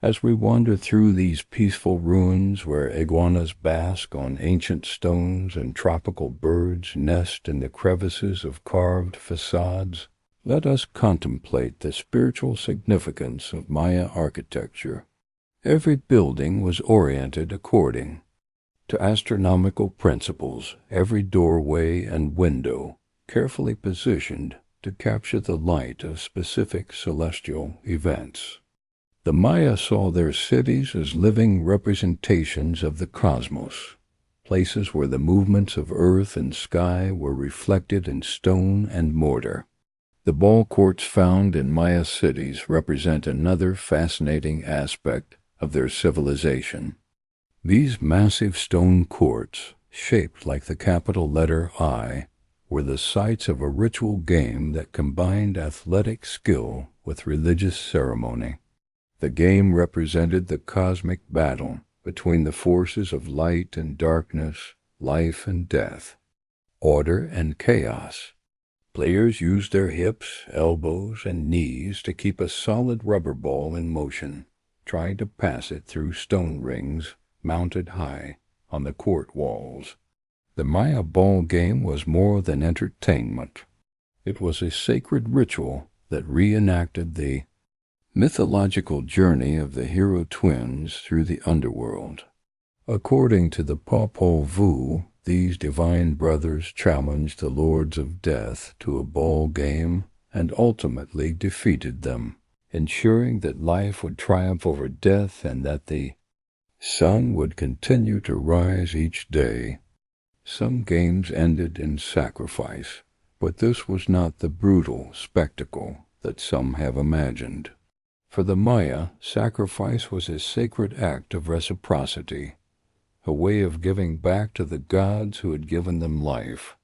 As we wander through these peaceful ruins where iguanas bask on ancient stones and tropical birds nest in the crevices of carved facades, let us contemplate the spiritual significance of Maya architecture. Every building was oriented according to astronomical principles, every doorway and window carefully positioned to capture the light of specific celestial events. The Maya saw their cities as living representations of the cosmos, places where the movements of earth and sky were reflected in stone and mortar. The ball courts found in Maya cities represent another fascinating aspect of their civilization. These massive stone courts, shaped like the capital letter I, were the sites of a ritual game that combined athletic skill with religious ceremony. The game represented the cosmic battle between the forces of light and darkness, life and death, order and chaos. Players used their hips, elbows, and knees to keep a solid rubber ball in motion, trying to pass it through stone rings mounted high on the court walls. The Maya ball game was more than entertainment. It was a sacred ritual that reenacted the mythological journey of the hero twins through the underworld. According to the Popol Vuh, these divine brothers challenged the lords of death to a ball game and ultimately defeated them, ensuring that life would triumph over death and that the sun would continue to rise each day. Some games ended in sacrifice, but this was not the brutal spectacle that some have imagined. For the Maya, sacrifice was a sacred act of reciprocity, a way of giving back to the gods who had given them life.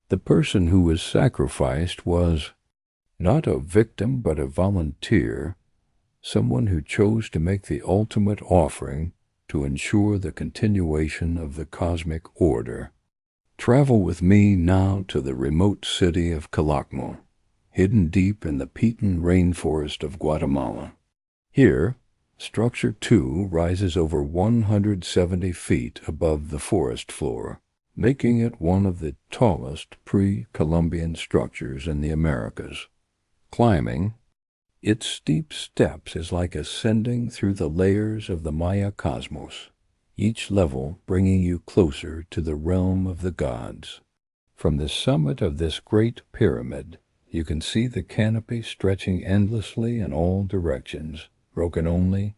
The person who was sacrificed was not a victim but a volunteer, someone who chose to make the ultimate offering to ensure the continuation of the cosmic order. Travel with me now to the remote city of Calakmul, hidden deep in the Piton rainforest of Guatemala. Here, Structure 2 rises over 170 feet above the forest floor, making it one of the tallest pre-Columbian structures in the Americas. Climbing its steep steps is like ascending through the layers of the Maya cosmos, each level bringing you closer to the realm of the gods. From the summit of this great pyramid, you can see the canopy stretching endlessly in all directions, broken only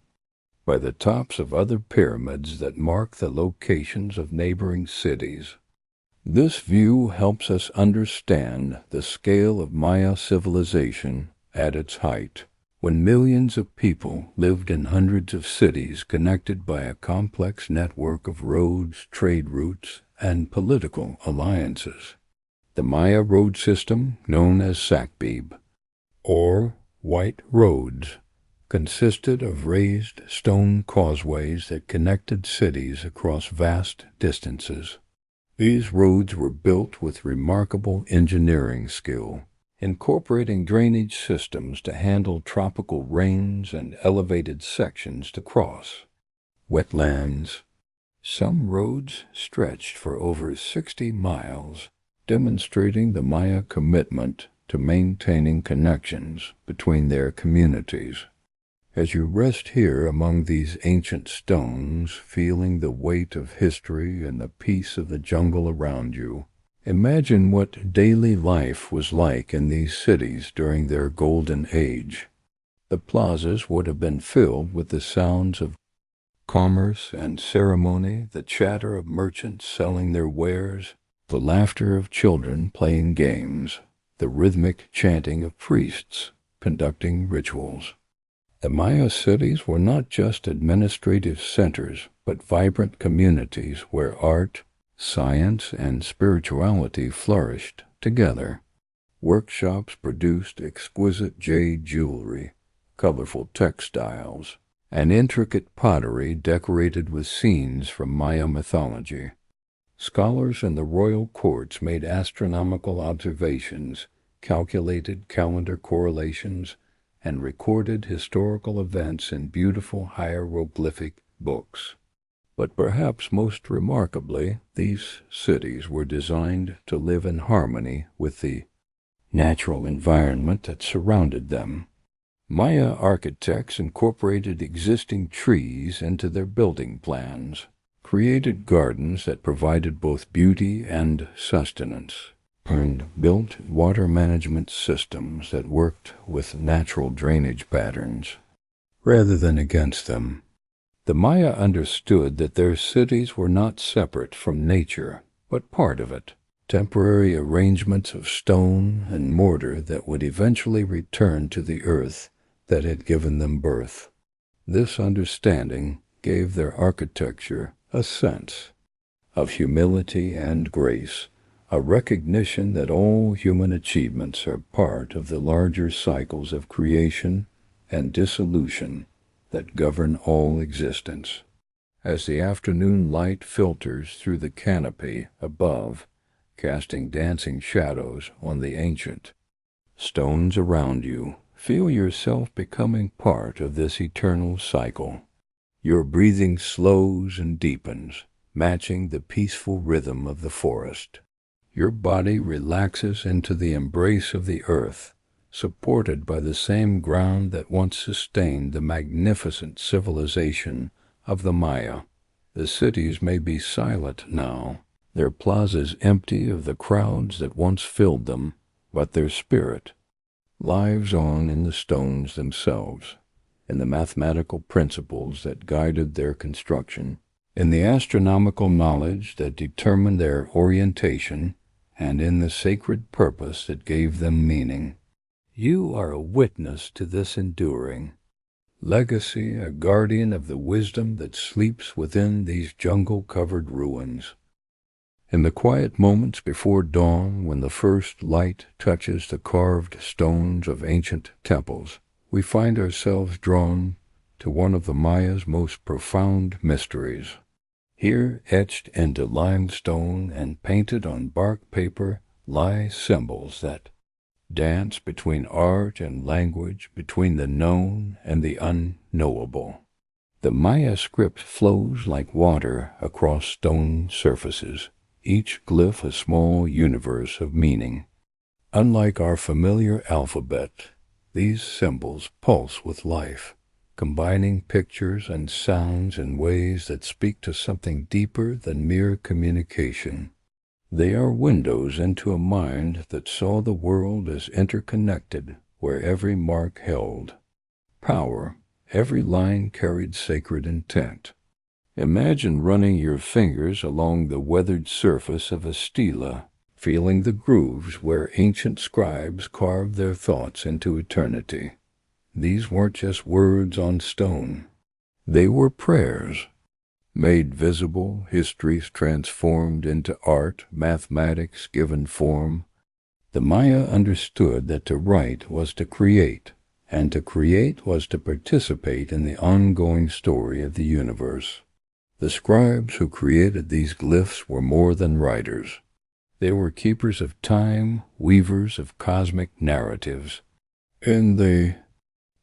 by the tops of other pyramids that mark the locations of neighboring cities. This view helps us understand the scale of Maya civilization at its height, when millions of people lived in hundreds of cities connected by a complex network of roads, trade routes, and political alliances. The Maya road system, known as Sakbib, or White Roads, consisted of raised stone causeways that connected cities across vast distances. These roads were built with remarkable engineering skill, incorporating drainage systems to handle tropical rains and elevated sections to cross wetlands. Some roads stretched for over 60 miles, demonstrating the Maya commitment to maintaining connections between their communities. As you rest here among these ancient stones, feeling the weight of history and the peace of the jungle around you, imagine what daily life was like in these cities during their golden age. The plazas would have been filled with the sounds of commerce and ceremony, the chatter of merchants selling their wares, the laughter of children playing games, the rhythmic chanting of priests conducting rituals. The Maya cities were not just administrative centers, but vibrant communities where art, science, and spirituality flourished together. Workshops produced exquisite jade jewelry, colorful textiles, and intricate pottery decorated with scenes from Maya mythology. Scholars in the royal courts made astronomical observations, calculated calendar correlations, and recorded historical events in beautiful hieroglyphic books. But perhaps most remarkably, these cities were designed to live in harmony with the natural environment that surrounded them. Maya architects incorporated existing trees into their building plans, created gardens that provided both beauty and sustenance, and built water management systems that worked with natural drainage patterns rather than against them. The Maya understood that their cities were not separate from nature, but part of it, temporary arrangements of stone and mortar that would eventually return to the earth that had given them birth. This understanding gave their architecture a sense of humility and grace, a recognition that all human achievements are part of the larger cycles of creation and dissolution that govern all existence. As the afternoon light filters through the canopy above, casting dancing shadows on the ancient stones around you, feel yourself becoming part of this eternal cycle. Your breathing slows and deepens, matching the peaceful rhythm of the forest. Your body relaxes into the embrace of the earth, supported by the same ground that once sustained the magnificent civilization of the Maya. The cities may be silent now, their plazas empty of the crowds that once filled them, but their spirit lives on in the stones themselves, in the mathematical principles that guided their construction, in the astronomical knowledge that determined their orientation, and in the sacred purpose that gave them meaning. You are a witness to this enduring legacy, a guardian of the wisdom that sleeps within these jungle-covered ruins. In the quiet moments before dawn, when the first light touches the carved stones of ancient temples, we find ourselves drawn to one of the Maya's most profound mysteries. Here, etched into limestone and painted on bark paper, lie symbols that dance between art and language, between the known and the unknowable. The Maya script flows like water across stone surfaces, each glyph a small universe of meaning. Unlike our familiar alphabet, these symbols pulse with life, combining pictures and sounds in ways that speak to something deeper than mere communication. They are windows into a mind that saw the world as interconnected, where every mark held power, every line carried sacred intent. Imagine running your fingers along the weathered surface of a stela, feeling the grooves where ancient scribes carved their thoughts into eternity. These weren't just words on stone. They were prayers, made visible, histories transformed into art, mathematics given form. The Maya understood that to write was to create, and to create was to participate in the ongoing story of the universe. The scribes who created these glyphs were more than writers. They were keepers of time, weavers of cosmic narratives. In the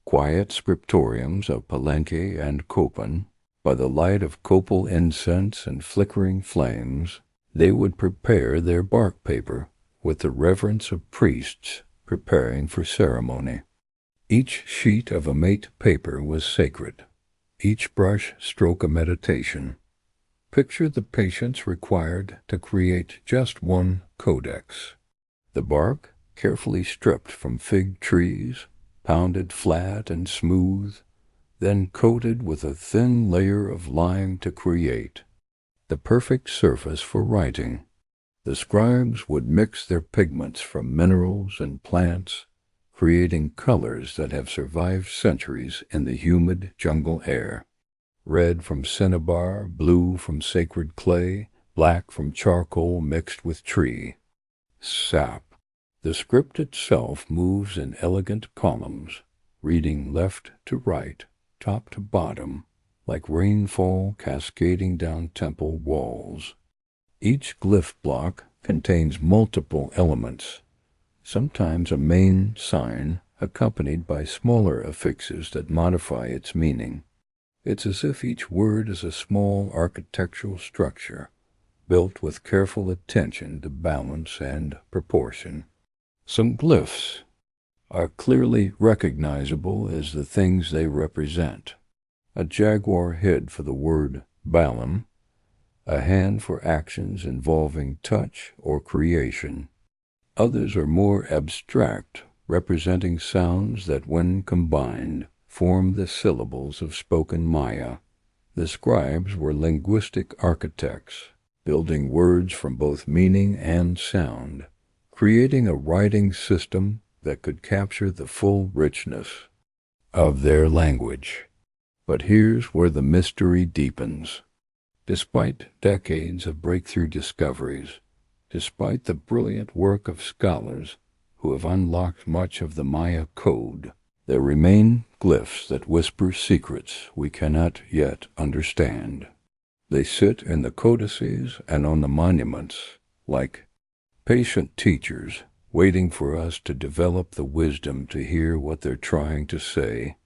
quiet scriptoriums of Palenque and Copan, by the light of copal incense and flickering flames, they would prepare their bark paper with the reverence of priests preparing for ceremony. Each sheet of amate paper was sacred, each brush stroke a meditation. Picture the patience required to create just one codex. The bark, carefully stripped from fig trees, pounded flat and smooth, then coated with a thin layer of lime to create the perfect surface for writing. The scribes would mix their pigments from minerals and plants, creating colors that have survived centuries in the humid jungle air. Red from cinnabar, blue from sacred clay, black from charcoal mixed with tree sap. The script itself moves in elegant columns, reading left to right, top to bottom, like rainfall cascading down temple walls. Each glyph block contains multiple elements, sometimes a main sign accompanied by smaller affixes that modify its meaning. It's as if each word is a small architectural structure, built with careful attention to balance and proportion. Some glyphs are clearly recognizable as the things they represent. A jaguar head for the word balam, a hand for actions involving touch or creation. Others are more abstract, representing sounds that, when combined, form the syllables of spoken Maya. The scribes were linguistic architects, building words from both meaning and sound, creating a writing system that could capture the full richness of their language. But here's where the mystery deepens. Despite decades of breakthrough discoveries, despite the brilliant work of scholars who have unlocked much of the Maya code, there remain glyphs that whisper secrets we cannot yet understand. They sit in the codices and on the monuments like patient teachers waiting for us to develop the wisdom to hear what they're trying to say.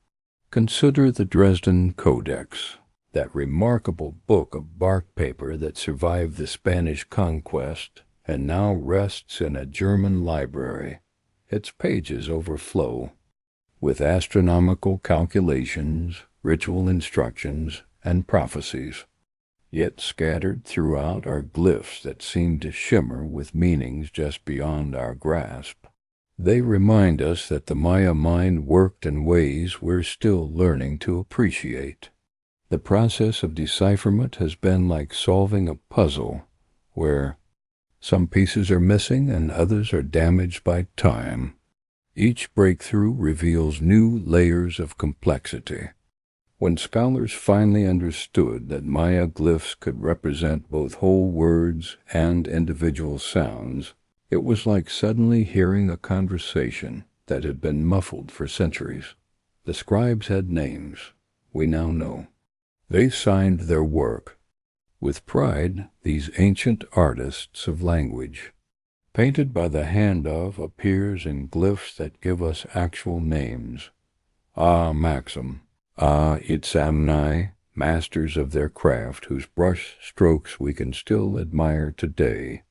Consider the Dresden Codex, that remarkable book of bark paper that survived the Spanish conquest and now rests in a German library. Its pages overflow with astronomical calculations, ritual instructions, and prophecies. Yet scattered throughout are glyphs that seem to shimmer with meanings just beyond our grasp. They remind us that the Maya mind worked in ways we're still learning to appreciate. The process of decipherment has been like solving a puzzle where some pieces are missing and others are damaged by time. Each breakthrough reveals new layers of complexity. When scholars finally understood that Maya glyphs could represent both whole words and individual sounds, it was like suddenly hearing a conversation that had been muffled for centuries. The scribes had names, we now know. They signed their work. With pride, these ancient artists of language, painted by the hand of, appears in glyphs that give us actual names. Ah Maxim, Ah Itzamni, masters of their craft whose brush strokes we can still admire today.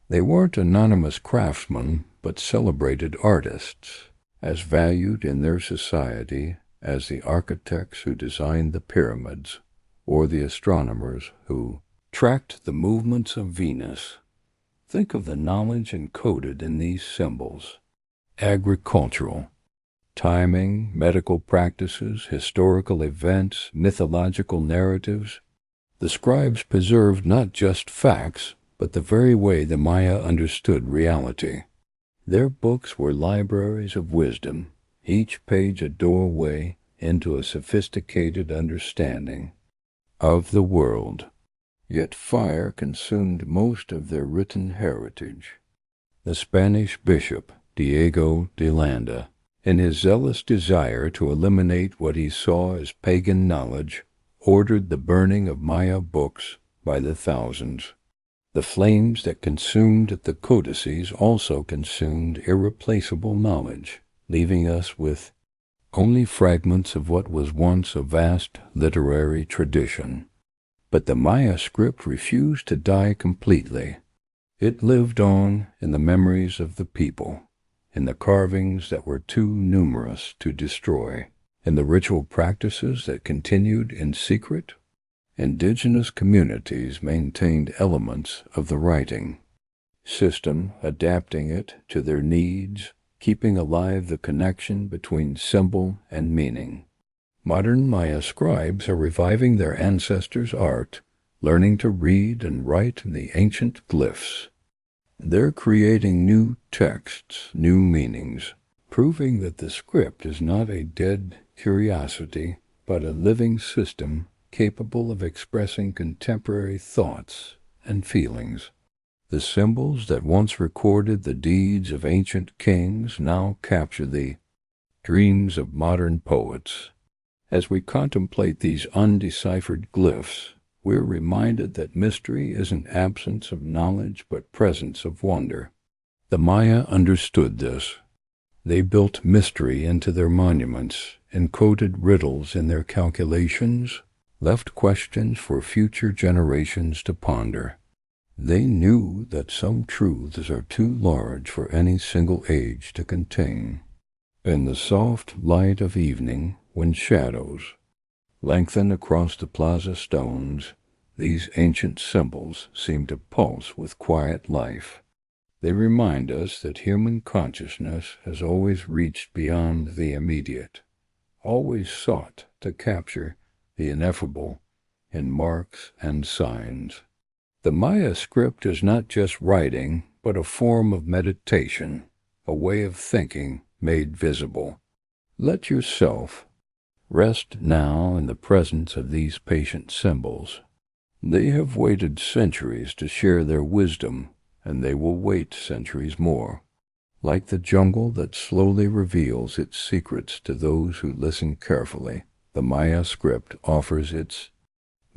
They weren't anonymous craftsmen, but celebrated artists, as valued in their society as the architects who designed the pyramids, or the astronomers who tracked the movements of Venus. Think of the knowledge encoded in these symbols. Agricultural, timing, medical practices, historical events, mythological narratives. The scribes preserved not just facts, but the very way the Maya understood reality. Their books were libraries of wisdom, each page a doorway into a sophisticated understanding of the world. Yet fire consumed most of their written heritage. The Spanish bishop, Diego de Landa, in his zealous desire to eliminate what he saw as pagan knowledge, ordered the burning of Maya books by the thousands. The flames that consumed the codices also consumed irreplaceable knowledge, leaving us with only fragments of what was once a vast literary tradition. But the Maya script refused to die completely. It lived on in the memories of the people, in the carvings that were too numerous to destroy, in the ritual practices that continued in secret. Indigenous communities maintained elements of the writing system, adapting it to their needs, keeping alive the connection between symbol and meaning. Modern Maya scribes are reviving their ancestors' art, learning to read and write in the ancient glyphs. They're creating new texts, new meanings, proving that the script is not a dead curiosity, but a living system capable of expressing contemporary thoughts and feelings. The symbols that once recorded the deeds of ancient kings now capture the dreams of modern poets. As we contemplate these undeciphered glyphs, we're reminded that mystery isn't absence of knowledge but presence of wonder. The Maya understood this. They built mystery into their monuments, encoded riddles in their calculations, left questions for future generations to ponder. They knew that some truths are too large for any single age to contain. In the soft light of evening, when shadows lengthen across the plaza stones, these ancient symbols seem to pulse with quiet life. They remind us that human consciousness has always reached beyond the immediate, always sought to capture the ineffable in marks and signs. The Maya script is not just writing, but a form of meditation, a way of thinking made visible. Let yourself rest now in the presence of these patient symbols. They have waited centuries to share their wisdom, and they will wait centuries more. Like the jungle that slowly reveals its secrets to those who listen carefully, the Maya script offers its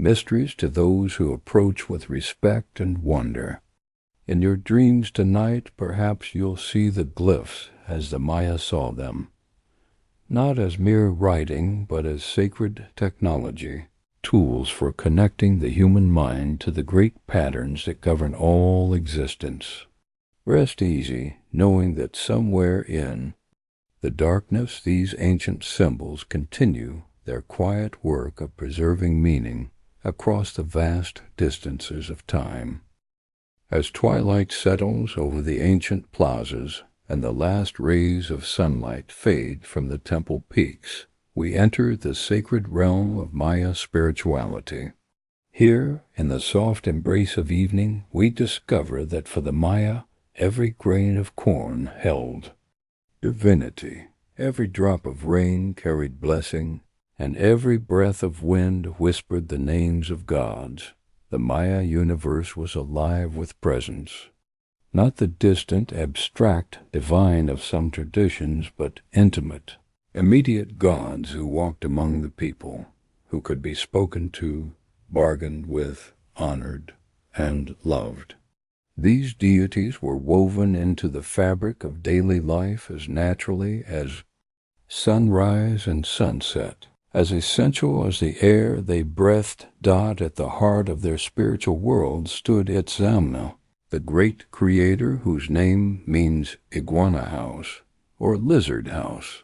mysteries to those who approach with respect and wonder. In your dreams tonight, perhaps you'll see the glyphs as the Maya saw them, not as mere writing, but as sacred technology, tools for connecting the human mind to the great patterns that govern all existence. Rest easy, knowing that somewhere in the darkness these ancient symbols continue their quiet work of preserving meaning across the vast distances of time. As twilight settles over the ancient plazas and the last rays of sunlight fade from the temple peaks, we enter the sacred realm of Maya spirituality. Here, in the soft embrace of evening, we discover that for the Maya, every grain of corn held divinity, every drop of rain carried blessing, and every breath of wind whispered the names of gods. The Maya universe was alive with presence, not the distant, abstract divine of some traditions, but intimate, immediate gods who walked among the people, who could be spoken to, bargained with, honored, and loved. These deities were woven into the fabric of daily life as naturally as sunrise and sunset. As essential as the air they breathed, at the heart of their spiritual world stood Itzamna, the great creator whose name means iguana house or lizard house.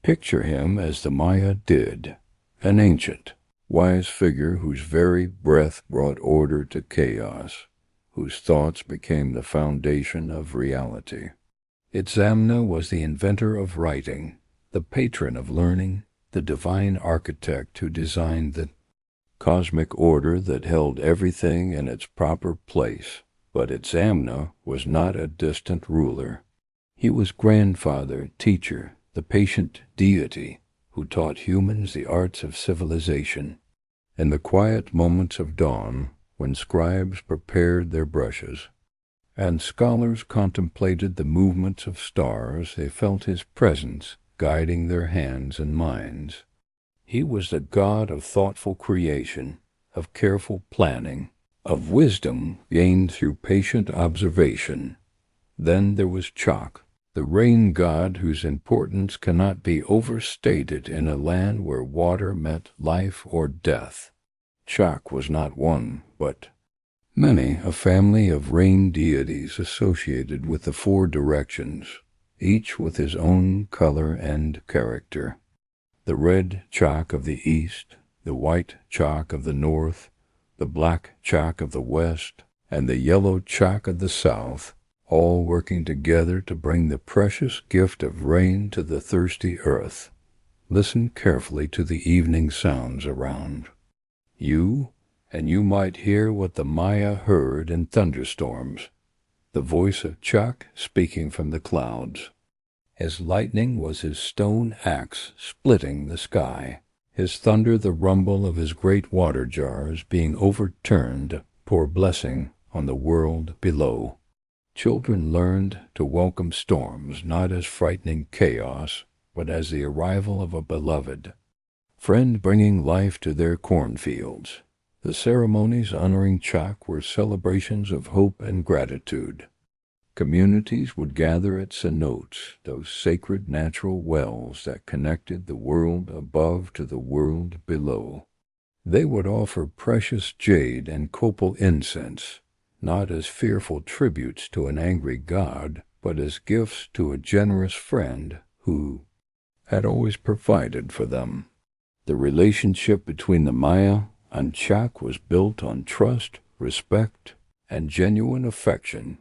Picture him as the Maya did, an ancient, wise figure whose very breath brought order to chaos, whose thoughts became the foundation of reality. Itzamna was the inventor of writing, the patron of learning, the divine architect who designed the cosmic order that held everything in its proper place. But Itzamna was not a distant ruler. He was grandfather, teacher, the patient deity who taught humans the arts of civilization. In the quiet moments of dawn, when scribes prepared their brushes, and scholars contemplated the movements of stars, they felt his presence guiding their hands and minds. He was the god of thoughtful creation, of careful planning, of wisdom gained through patient observation. Then there was Chak, the rain god whose importance cannot be overstated in a land where water meant life or death. Chak was not one, but many, a family of rain deities associated with the four directions, each with his own color and character. The red Chak of the east, the white Chak of the north, the black Chak of the west, and the yellow Chak of the south, all working together to bring the precious gift of rain to the thirsty earth. Listen carefully to the evening sounds around you, and you might hear what the Maya heard in thunderstorms, the voice of Chak speaking from the clouds. His lightning was his stone axe splitting the sky, his thunder the rumble of his great water jars being overturned to pour blessing on the world below. Children learned to welcome storms not as frightening chaos, but as the arrival of a beloved friend bringing life to their cornfields. The ceremonies honoring Chak were celebrations of hope and gratitude. Communities would gather at cenotes, those sacred natural wells that connected the world above to the world below. They would offer precious jade and copal incense, not as fearful tributes to an angry god, but as gifts to a generous friend who had always provided for them. The relationship between the Maya and Chak was built on trust, respect, and genuine affection.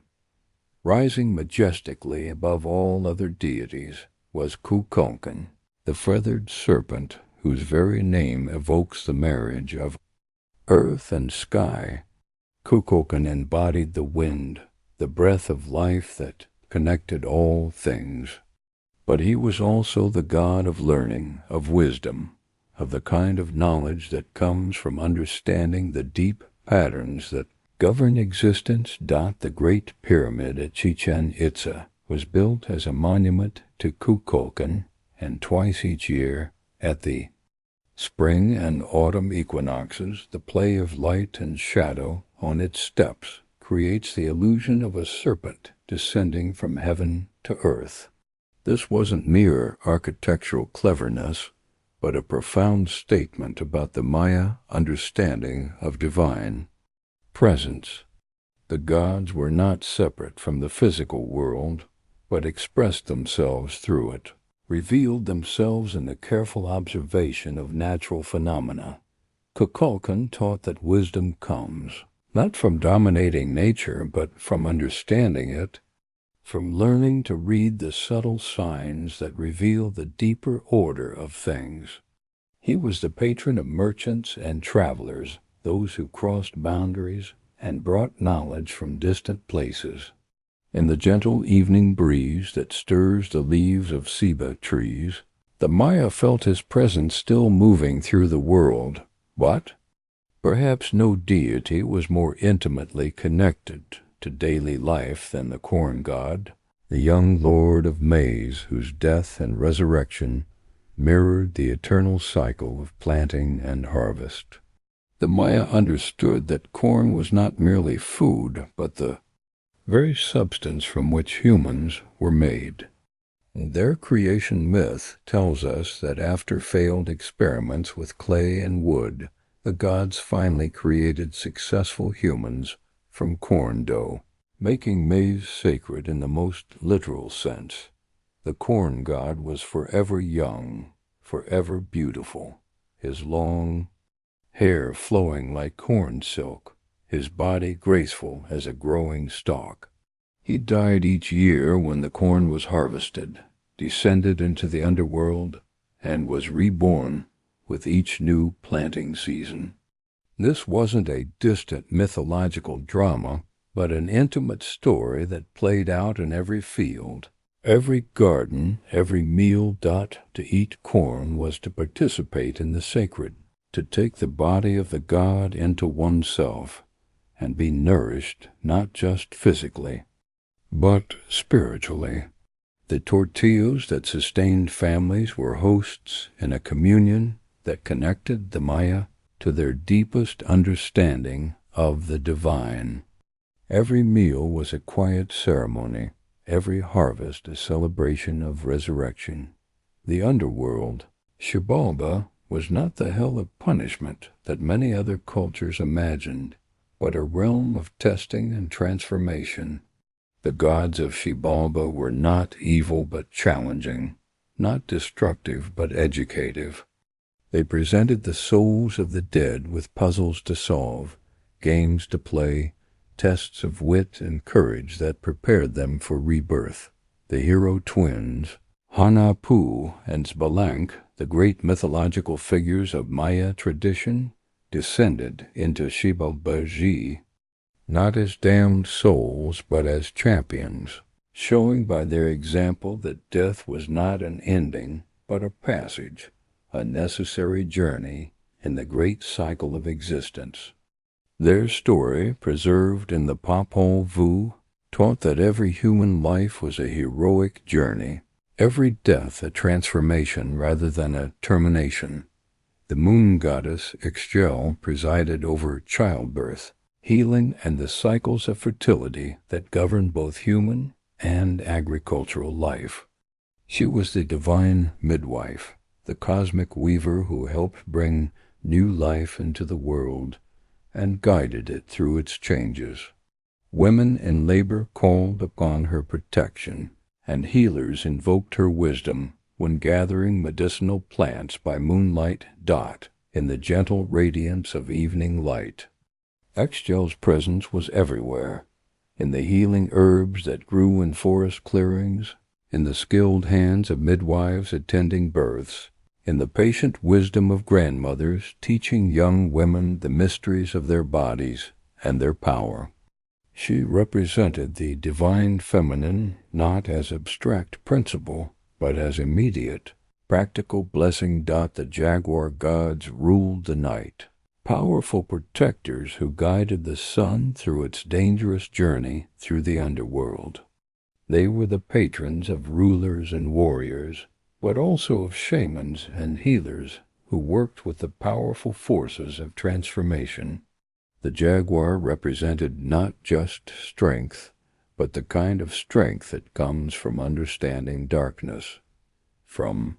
Rising majestically above all other deities was Kukulkan, the feathered serpent whose very name evokes the marriage of earth and sky. Kukulkan embodied the wind, the breath of life that connected all things. But he was also the god of learning, of wisdom, of the kind of knowledge that comes from understanding the deep patterns that govern existence. The Great Pyramid at Chichen Itza was built as a monument to Kukulkan, and twice each year, at the spring and autumn equinoxes, the play of light and shadow on its steps creates the illusion of a serpent descending from heaven to earth. This wasn't mere architectural cleverness, but a profound statement about the Maya understanding of divine presence. The gods were not separate from the physical world, but expressed themselves through it, revealed themselves in the careful observation of natural phenomena. Kukulkan taught that wisdom comes, not from dominating nature, but from understanding it, from learning to read the subtle signs that reveal the deeper order of things. He was the patron of merchants and travelers, those who crossed boundaries and brought knowledge from distant places. In the gentle evening breeze that stirs the leaves of ceiba trees, the Maya felt his presence still moving through the world, but perhaps no deity was more intimately connected to daily life than the corn god, the young lord of maize whose death and resurrection mirrored the eternal cycle of planting and harvest. The Maya understood that corn was not merely food, but the very substance from which humans were made. Their creation myth tells us that after failed experiments with clay and wood, the gods finally created successful humans from corn dough, making maize sacred in the most literal sense. The corn god was forever young, forever beautiful, his long hair flowing like corn silk, his body graceful as a growing stalk. He died each year when the corn was harvested, descended into the underworld, and was reborn with each new planting season. This wasn't a distant mythological drama, but an intimate story that played out in every field, every garden, every meal. To eat corn was to participate in the sacred, to take the body of the god into oneself, and be nourished not just physically, but spiritually. The tortillas that sustained families were hosts in a communion that connected the Maya to their deepest understanding of the divine. Every meal was a quiet ceremony, every harvest a celebration of resurrection. The underworld, Xibalba, was not the hell of punishment that many other cultures imagined, but a realm of testing and transformation. The gods of Xibalba were not evil but challenging, not destructive but educative. They presented the souls of the dead with puzzles to solve, games to play, tests of wit and courage that prepared them for rebirth. The hero twins, Hanapu and Zbalank, the great mythological figures of Maya tradition, descended into Xibalba, not as damned souls but as champions, showing by their example that death was not an ending but a passage, a necessary journey in the great cycle of existence. Their story, preserved in the Popol Vuh, taught that every human life was a heroic journey, every death a transformation rather than a termination. The moon goddess Ixchel presided over childbirth, healing, and the cycles of fertility that govern both human and agricultural life. She was the divine midwife, the cosmic weaver who helped bring new life into the world and guided it through its changes. Women in labor called upon her protection, and healers invoked her wisdom when gathering medicinal plants by moonlight in the gentle radiance of evening light. Ixchel's presence was everywhere, in the healing herbs that grew in forest clearings, in the skilled hands of midwives attending births, in the patient wisdom of grandmothers teaching young women the mysteries of their bodies and their power. She represented the divine feminine not as abstract principle, but as immediate, practical blessing. The jaguar gods ruled the night, powerful protectors who guided the sun through its dangerous journey through the underworld. They were the patrons of rulers and warriors, but also of shamans and healers who worked with the powerful forces of transformation. The jaguar represented not just strength, but the kind of strength that comes from understanding darkness, from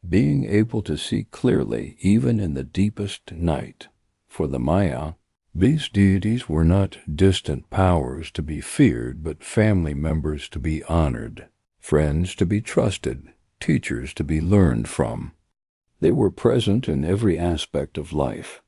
being able to see clearly even in the deepest night. For the Maya, these deities were not distant powers to be feared, but family members to be honored, friends to be trusted, teachers to be learned from. They were present in every aspect of life,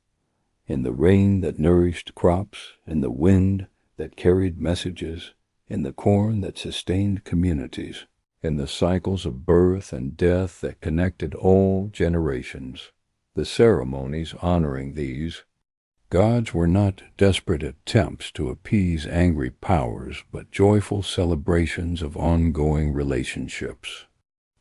in the rain that nourished crops, in the wind that carried messages, in the corn that sustained communities, in the cycles of birth and death that connected all generations. The ceremonies honoring these gods were not desperate attempts to appease angry powers, but joyful celebrations of ongoing relationships.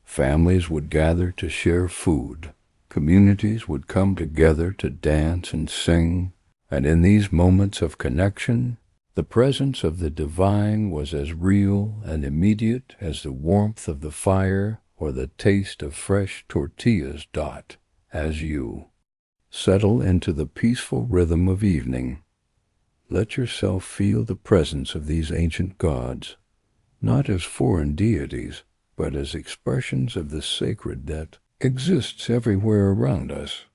Families would gather to share food. Communities would come together to dance and sing, and in these moments of connection, the presence of the divine was as real and immediate as the warmth of the fire or the taste of fresh tortillas. As you settle into the peaceful rhythm of evening, let yourself feel the presence of these ancient gods, not as foreign deities, but as expressions of the sacred that exists everywhere around us,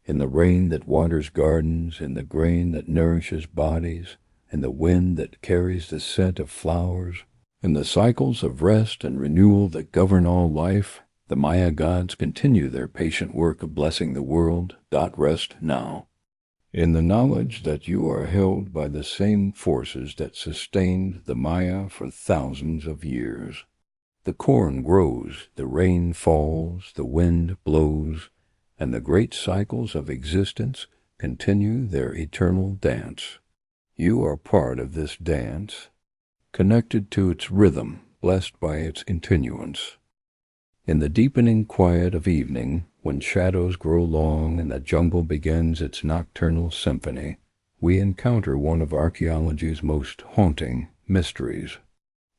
in the rain that waters gardens, in the grain that nourishes bodies, in the wind that carries the scent of flowers, in the cycles of rest and renewal that govern all life. The Maya gods continue their patient work of blessing the world. Rest now, in the knowledge that you are held by the same forces that sustained the Maya for thousands of years. The corn grows, the rain falls, the wind blows, and the great cycles of existence continue their eternal dance. You are part of this dance, connected to its rhythm, blessed by its continuance. In the deepening quiet of evening, when shadows grow long and the jungle begins its nocturnal symphony, we encounter one of archaeology's most haunting mysteries.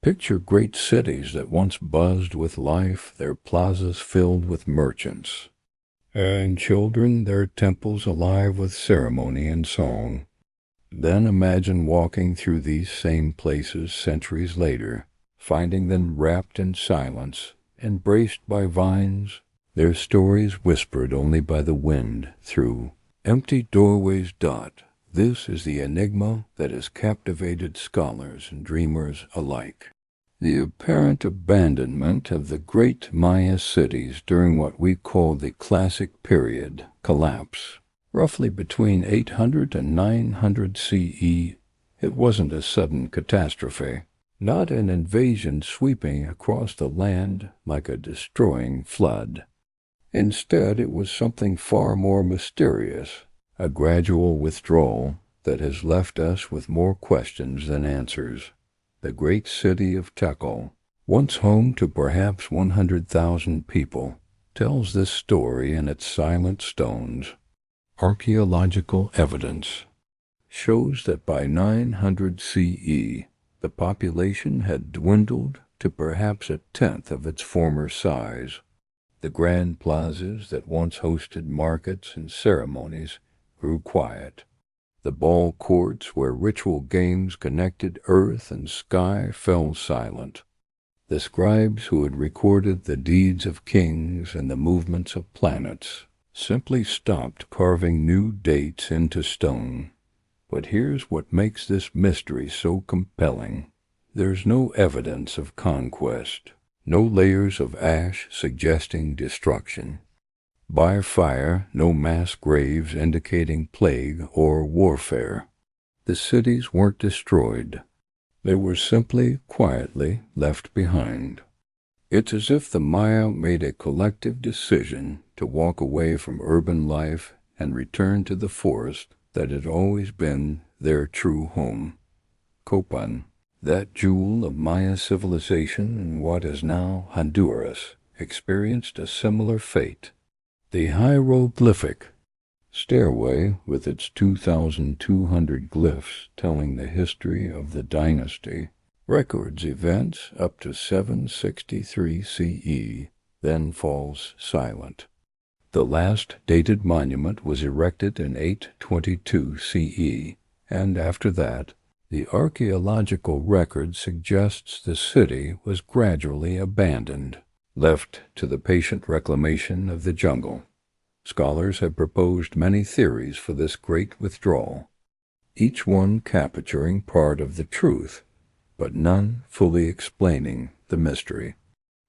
Picture great cities that once buzzed with life, their plazas filled with merchants, and children, their temples alive with ceremony and song. Then imagine walking through these same places centuries later, finding them wrapped in silence, embraced by vines, their stories whispered only by the wind through empty doorways. This is the enigma that has captivated scholars and dreamers alike. The apparent abandonment of the great Maya cities during what we call the Classic Period collapse, roughly between 800 and 900 CE. It wasn't a sudden catastrophe, not an invasion sweeping across the land like a destroying flood. Instead, it was something far more mysterious, a gradual withdrawal that has left us with more questions than answers. The great city of Tikal, once home to perhaps 100,000 people, tells this story in its silent stones. Archaeological evidence shows that by 900 CE, the population had dwindled to perhaps a tenth of its former size. The grand plazas that once hosted markets and ceremonies grew quiet. The ball courts where ritual games connected earth and sky fell silent. The scribes who had recorded the deeds of kings and the movements of planets simply stopped carving new dates into stone. But here's what makes this mystery so compelling. There's no evidence of conquest, no layers of ash suggesting destruction. By fire, no mass graves indicating plague or warfare. The cities weren't destroyed. They were simply, quietly left behind. It's as if the Maya made a collective decision to walk away from urban life and return to the forest that had always been their true home. Copan, that jewel of Maya civilization in what is now Honduras, experienced a similar fate. The hieroglyphic stairway, with its 2,200 glyphs telling the history of the dynasty, records events up to 763 CE, then falls silent. The last dated monument was erected in 822 CE, and after that, the archaeological record suggests the city was gradually abandoned, left to the patient reclamation of the jungle. Scholars have proposed many theories for this great withdrawal, each one capturing part of the truth, but none fully explaining the mystery.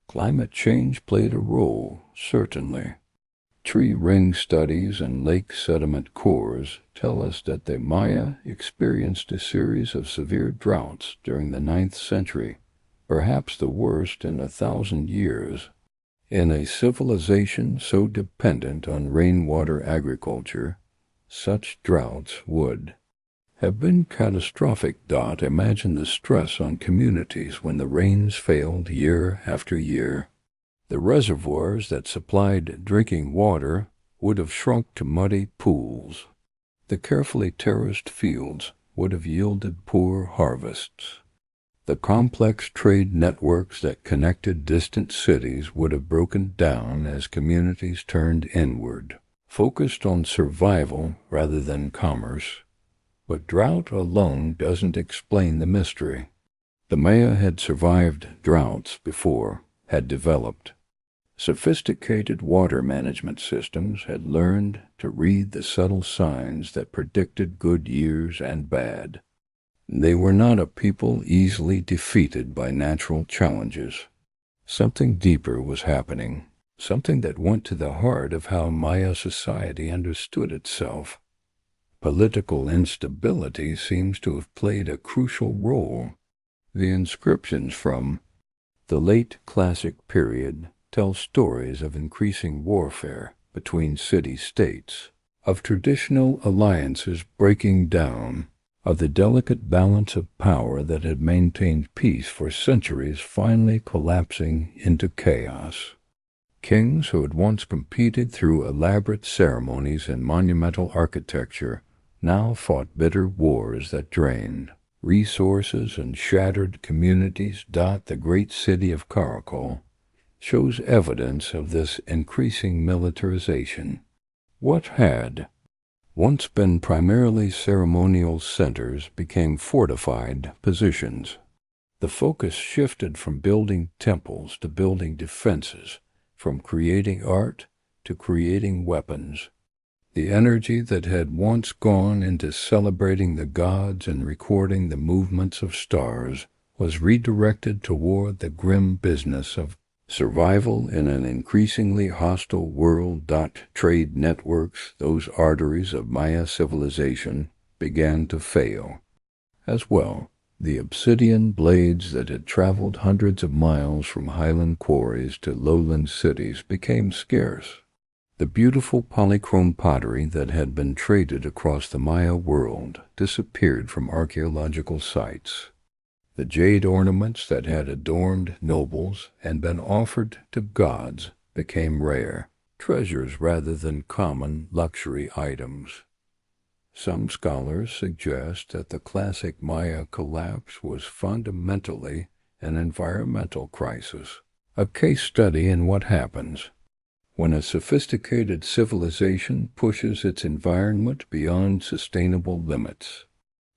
Climate change played a role, certainly. Tree ring studies and lake sediment cores tell us that the Maya experienced a series of severe droughts during the 9th century, perhaps the worst in 1,000 years. In a civilization so dependent on rainwater agriculture, such droughts would have been catastrophic. Imagine the stress on communities when the rains failed year after year. The reservoirs that supplied drinking water would have shrunk to muddy pools. The carefully terraced fields would have yielded poor harvests. The complex trade networks that connected distant cities would have broken down as communities turned inward, focused on survival rather than commerce. But drought alone doesn't explain the mystery. The Maya had survived droughts before, had developed sophisticated water management systems, had learned to read the subtle signs that predicted good years and bad. They were not a people easily defeated by natural challenges. Something deeper was happening, something that went to the heart of how Maya society understood itself. Political instability seems to have played a crucial role. The inscriptions from the late Classic period tell stories of increasing warfare between city-states, of traditional alliances breaking down, of the delicate balance of power that had maintained peace for centuries finally collapsing into chaos. Kings who had once competed through elaborate ceremonies and monumental architecture now fought bitter wars that drained resources and shattered communities. The great city of Caracol shows evidence of this increasing militarization. What had once been primarily ceremonial centers became fortified positions. The focus shifted from building temples to building defenses, from creating art to creating weapons. The energy that had once gone into celebrating the gods and recording the movements of stars was redirected toward the grim business of survival in an increasingly hostile world. Trade networks, those arteries of Maya civilization, began to fail. As well, the obsidian blades that had traveled hundreds of miles from highland quarries to lowland cities became scarce. The beautiful polychrome pottery that had been traded across the Maya world disappeared from archaeological sites. The jade ornaments that had adorned nobles and been offered to gods became rare, treasures rather than common luxury items. Some scholars suggest that the classic Maya collapse was fundamentally an environmental crisis, a case study in what happens when a sophisticated civilization pushes its environment beyond sustainable limits.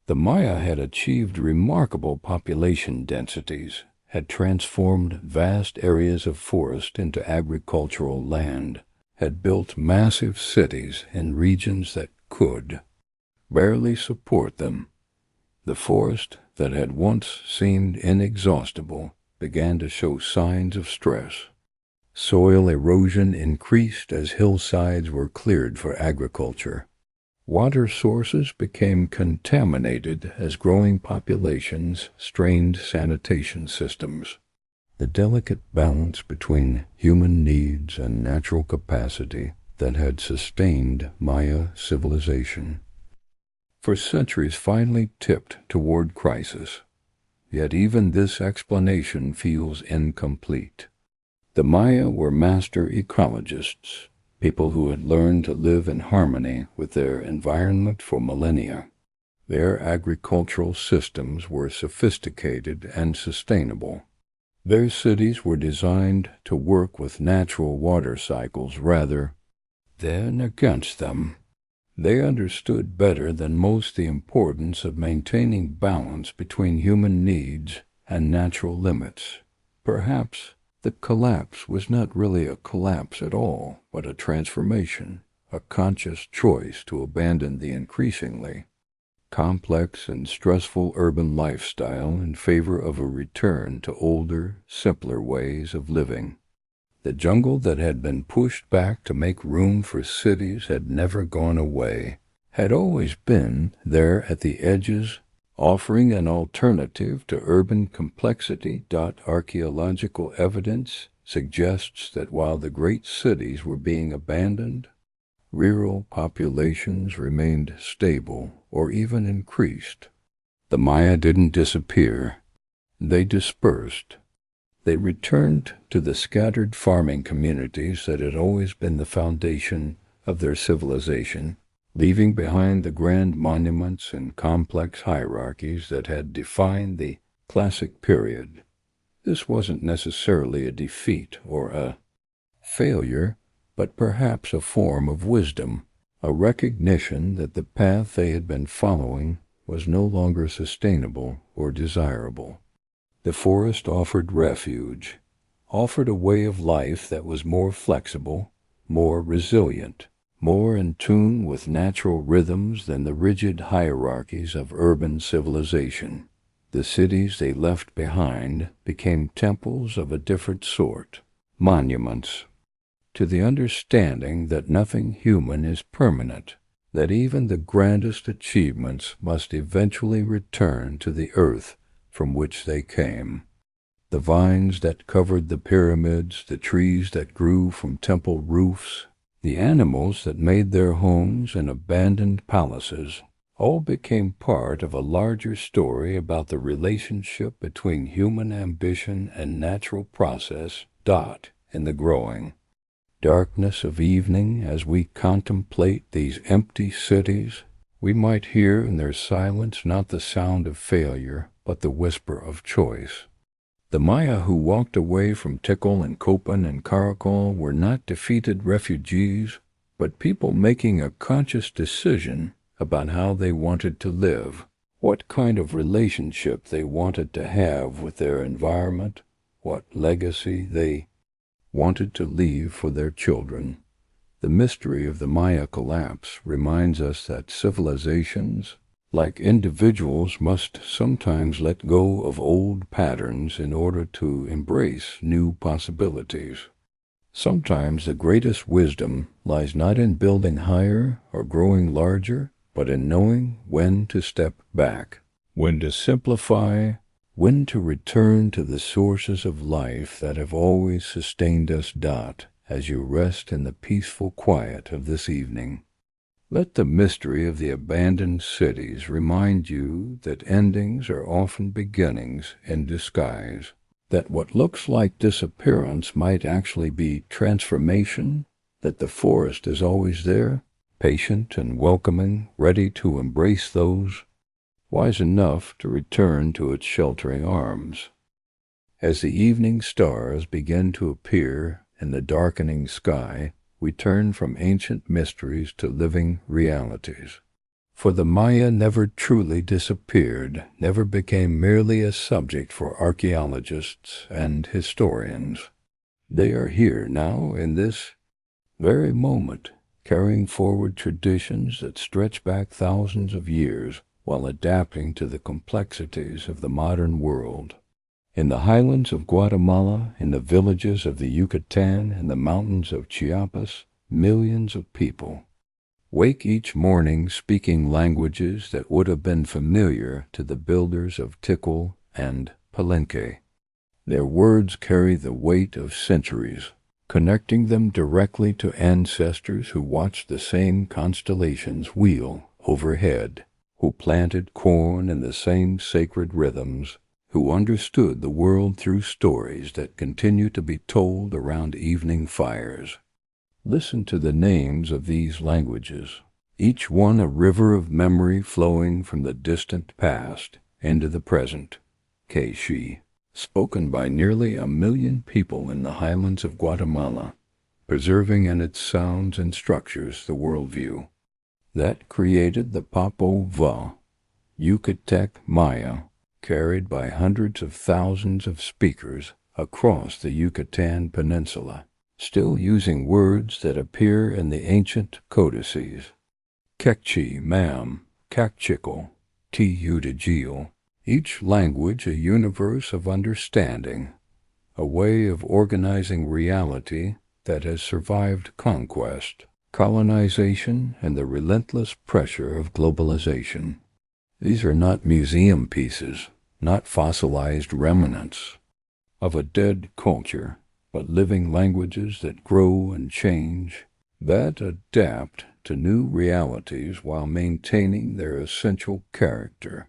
The Maya had achieved remarkable population densities, had transformed vast areas of forest into agricultural land, had built massive cities in regions that could barely support them. The forest that had once seemed inexhaustible began to show signs of stress. Soil erosion increased as hillsides were cleared for agriculture. Water sources became contaminated as growing populations strained sanitation systems. The delicate balance between human needs and natural capacity that had sustained Maya civilization for centuries finally tipped toward crisis. Yet even this explanation feels incomplete. The Maya were master ecologists, people who had learned to live in harmony with their environment for millennia. Their agricultural systems were sophisticated and sustainable. Their cities were designed to work with natural water cycles rather than against them. They understood better than most the importance of maintaining balance between human needs and natural limits. Perhaps the collapse was not really a collapse at all, but a transformation, a conscious choice to abandon the increasingly complex and stressful urban lifestyle in favor of a return to older, simpler ways of living. The jungle that had been pushed back to make room for cities had never gone away, had always been there at the edges, offering an alternative to urban complexity. Archaeological evidence suggests that while the great cities were being abandoned, rural populations remained stable or even increased. The Maya didn't disappear. They dispersed. They returned to the scattered farming communities that had always been the foundation of their civilization, leaving behind the grand monuments and complex hierarchies that had defined the classic period. This wasn't necessarily a defeat or a failure, but perhaps a form of wisdom, a recognition that the path they had been following was no longer sustainable or desirable. The forest offered refuge, offered a way of life that was more flexible, more resilient, more in tune with natural rhythms than the rigid hierarchies of urban civilization. The cities they left behind became temples of a different sort, monuments to the understanding that nothing human is permanent, that even the grandest achievements must eventually return to the earth from which they came. The vines that covered the pyramids, the trees that grew from temple roofs, the animals that made their homes in abandoned palaces, all became part of a larger story about the relationship between human ambition and natural process. In the growing darkness of evening, as we contemplate these empty cities, we might hear in their silence not the sound of failure, but the whisper of choice. The Maya who walked away from Tikal and Copan and Karakol were not defeated refugees, but people making a conscious decision about how they wanted to live, what kind of relationship they wanted to have with their environment, what legacy they wanted to leave for their children. The mystery of the Maya collapse reminds us that civilizations, like individuals, must sometimes let go of old patterns in order to embrace new possibilities. Sometimes the greatest wisdom lies not in building higher or growing larger, but in knowing when to step back, when to simplify, when to return to the sources of life that have always sustained us. As you rest in the peaceful quiet of this evening, let the mystery of the abandoned cities remind you that endings are often beginnings in disguise, that what looks like disappearance might actually be transformation, that the forest is always there, patient and welcoming, ready to embrace those wise enough to return to its sheltering arms. As the evening stars begin to appear in the darkening sky, we turn from ancient mysteries to living realities. For the Maya never truly disappeared, never became merely a subject for archaeologists and historians. They are here now in this very moment, carrying forward traditions that stretch back thousands of years while adapting to the complexities of the modern world. In the highlands of Guatemala, in the villages of the Yucatan, and the mountains of Chiapas, millions of people wake each morning speaking languages that would have been familiar to the builders of Tikal and Palenque. Their words carry the weight of centuries, connecting them directly to ancestors who watched the same constellations wheel overhead, who planted corn in the same sacred rhythms, who understood the world through stories that continue to be told around evening fires. Listen to the names of these languages, each one a river of memory flowing from the distant past into the present. Quechua, spoken by nearly 1 million people in the highlands of Guatemala, preserving in its sounds and structures the worldview that created the Papo Va, Yucatec Maya, carried by hundreds of thousands of speakers across the Yucatan Peninsula, still using words that appear in the ancient codices. Quechua, Mam, Cacchical, Tiyudajil, each language a universe of understanding, a way of organizing reality that has survived conquest, colonization, and the relentless pressure of globalization. These are not museum pieces, not fossilized remnants of a dead culture, but living languages that grow and change, that adapt to new realities while maintaining their essential character.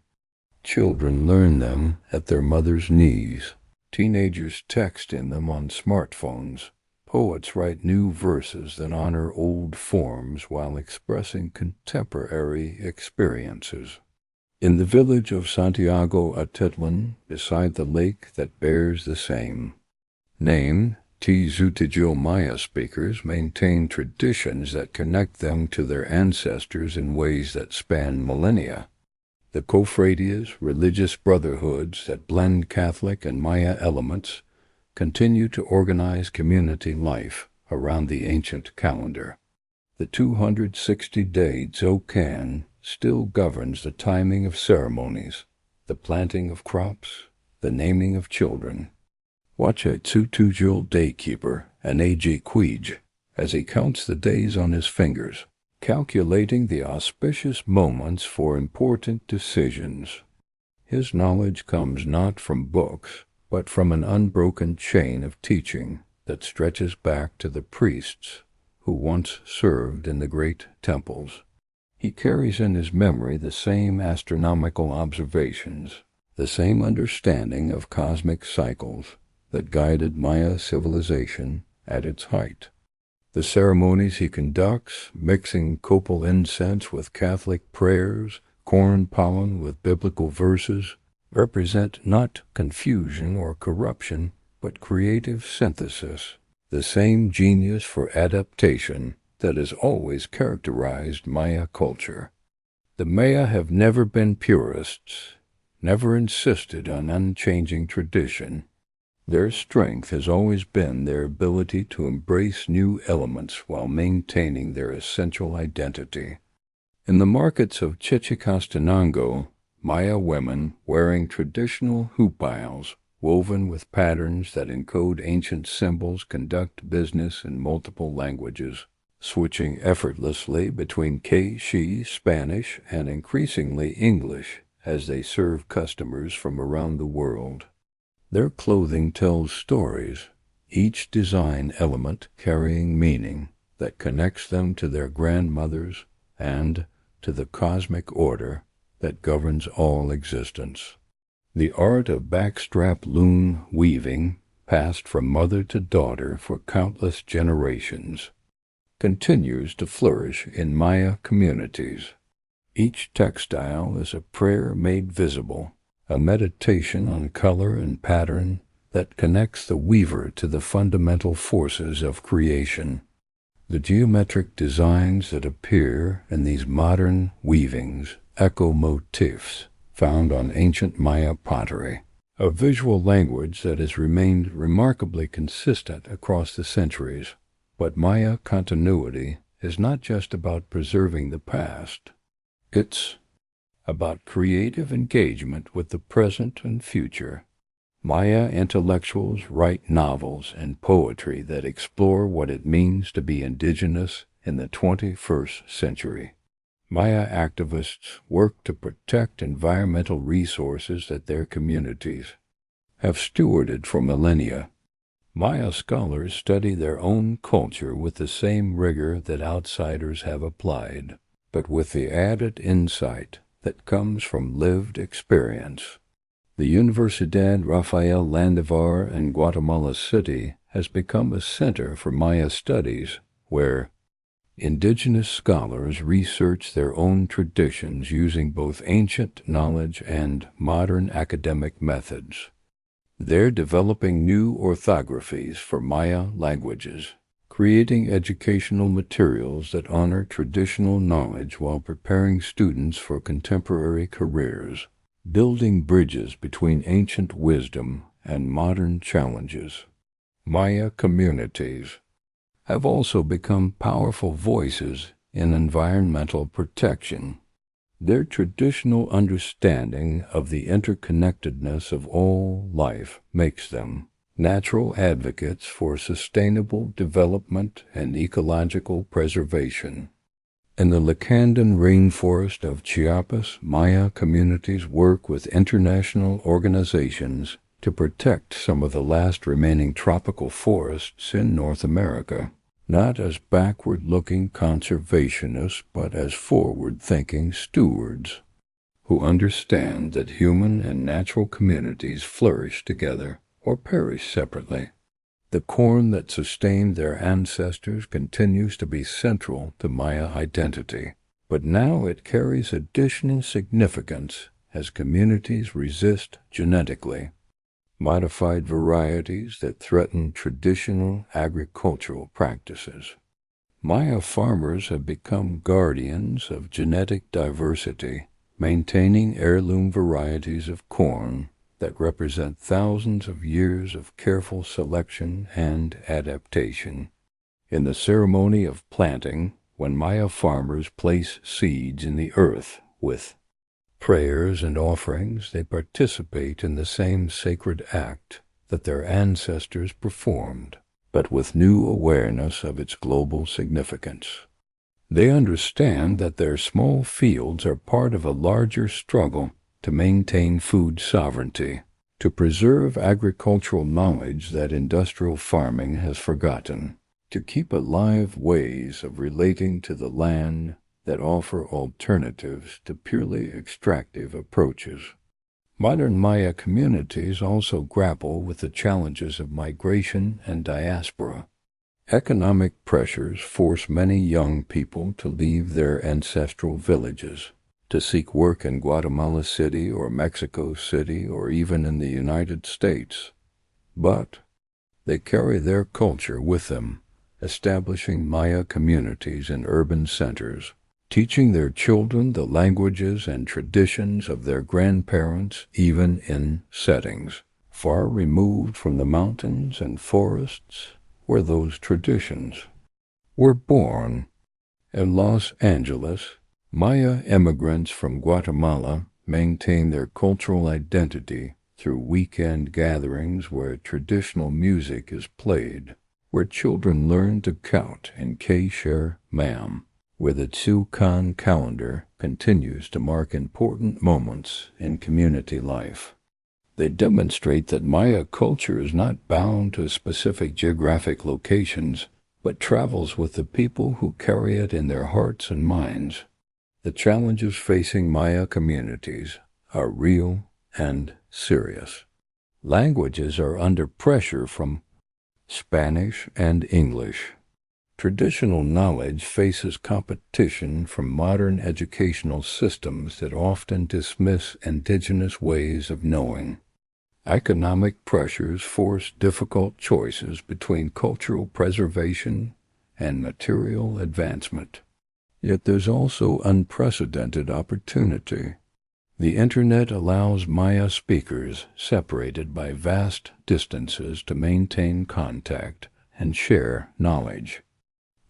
Children learn them at their mother's knees. Teenagers text in them on smartphones. Poets write new verses that honor old forms while expressing contemporary experiences. In the village of Santiago Atitlan, beside the lake that bears the same name, Tizutijil Maya speakers maintain traditions that connect them to their ancestors in ways that span millennia. The cofradias, religious brotherhoods that blend Catholic and Maya elements, continue to organize community life around the ancient calendar. The 260-day Zocan still governs the timing of ceremonies, the planting of crops, the naming of children. Watch a Tsutujil daykeeper, an Ag Quij, as he counts the days on his fingers, calculating the auspicious moments for important decisions. His knowledge comes not from books, but from an unbroken chain of teaching that stretches back to the priests who once served in the great temples. He carries in his memory the same astronomical observations, the same understanding of cosmic cycles that guided Maya civilization at its height. The ceremonies he conducts, mixing copal incense with Catholic prayers, corn pollen with biblical verses, represent not confusion or corruption, but creative synthesis, the same genius for adaptation that has always characterized Maya culture. The Maya have never been purists, never insisted on unchanging tradition. Their strength has always been their ability to embrace new elements while maintaining their essential identity. In the markets of Chichicastenango, Maya women wearing traditional huipils woven with patterns that encode ancient symbols conduct business in multiple languages, switching effortlessly between Quechua, Spanish, and increasingly English as they serve customers from around the world. Their clothing tells stories, each design element carrying meaning that connects them to their grandmothers and to the cosmic order that governs all existence. The art of backstrap loom weaving, passed from mother to daughter for countless generations, continues to flourish in Maya communities. Each textile is a prayer made visible, a meditation on color and pattern that connects the weaver to the fundamental forces of creation. The geometric designs that appear in these modern weavings echo motifs found on ancient Maya pottery, a visual language that has remained remarkably consistent across the centuries. But Maya continuity is not just about preserving the past. It's about creative engagement with the present and future. Maya intellectuals write novels and poetry that explore what it means to be indigenous in the 21st century. Maya activists work to protect environmental resources that their communities have stewarded for millennia. Maya scholars study their own culture with the same rigor that outsiders have applied, but with the added insight that comes from lived experience. The Universidad Rafael Landivar in Guatemala City has become a center for Maya studies, where indigenous scholars research their own traditions using both ancient knowledge and modern academic methods. They're developing new orthographies for Maya languages, creating educational materials that honor traditional knowledge while preparing students for contemporary careers, building bridges between ancient wisdom and modern challenges. Maya communities have also become powerful voices in environmental protection. Their traditional understanding of the interconnectedness of all life makes them natural advocates for sustainable development and ecological preservation. In the Lacandon rainforest of Chiapas, Maya communities work with international organizations to protect some of the last remaining tropical forests in North America, not as backward-looking conservationists, but as forward-thinking stewards who understand that human and natural communities flourish together or perish separately. The corn that sustained their ancestors continues to be central to Maya identity, but now it carries additional significance as communities resist genetically modified varieties that threaten traditional agricultural practices. Maya farmers have become guardians of genetic diversity, maintaining heirloom varieties of corn that represent thousands of years of careful selection and adaptation. In the ceremony of planting, when Maya farmers place seeds in the earth with prayers and offerings, they participate in the same sacred act that their ancestors performed, but with new awareness of its global significance. They understand that their small fields are part of a larger struggle to maintain food sovereignty, to preserve agricultural knowledge that industrial farming has forgotten, to keep alive ways of relating to the land that offer alternatives to purely extractive approaches. Modern Maya communities also grapple with the challenges of migration and diaspora. Economic pressures force many young people to leave their ancestral villages, to seek work in Guatemala City or Mexico City or even in the United States. But they carry their culture with them, establishing Maya communities in urban centers, teaching their children the languages and traditions of their grandparents even in settings far removed from the mountains and forests where those traditions were born. In Los Angeles, Maya immigrants from Guatemala maintain their cultural identity through weekend gatherings where traditional music is played, where children learn to count in K-share ma'am, where the Tzukan calendar continues to mark important moments in community life. They demonstrate that Maya culture is not bound to specific geographic locations, but travels with the people who carry it in their hearts and minds. The challenges facing Maya communities are real and serious. Languages are under pressure from Spanish and English. Traditional knowledge faces competition from modern educational systems that often dismiss indigenous ways of knowing. Economic pressures force difficult choices between cultural preservation and material advancement. Yet there's also unprecedented opportunity. The Internet allows Maya speakers separated by vast distances to maintain contact and share knowledge.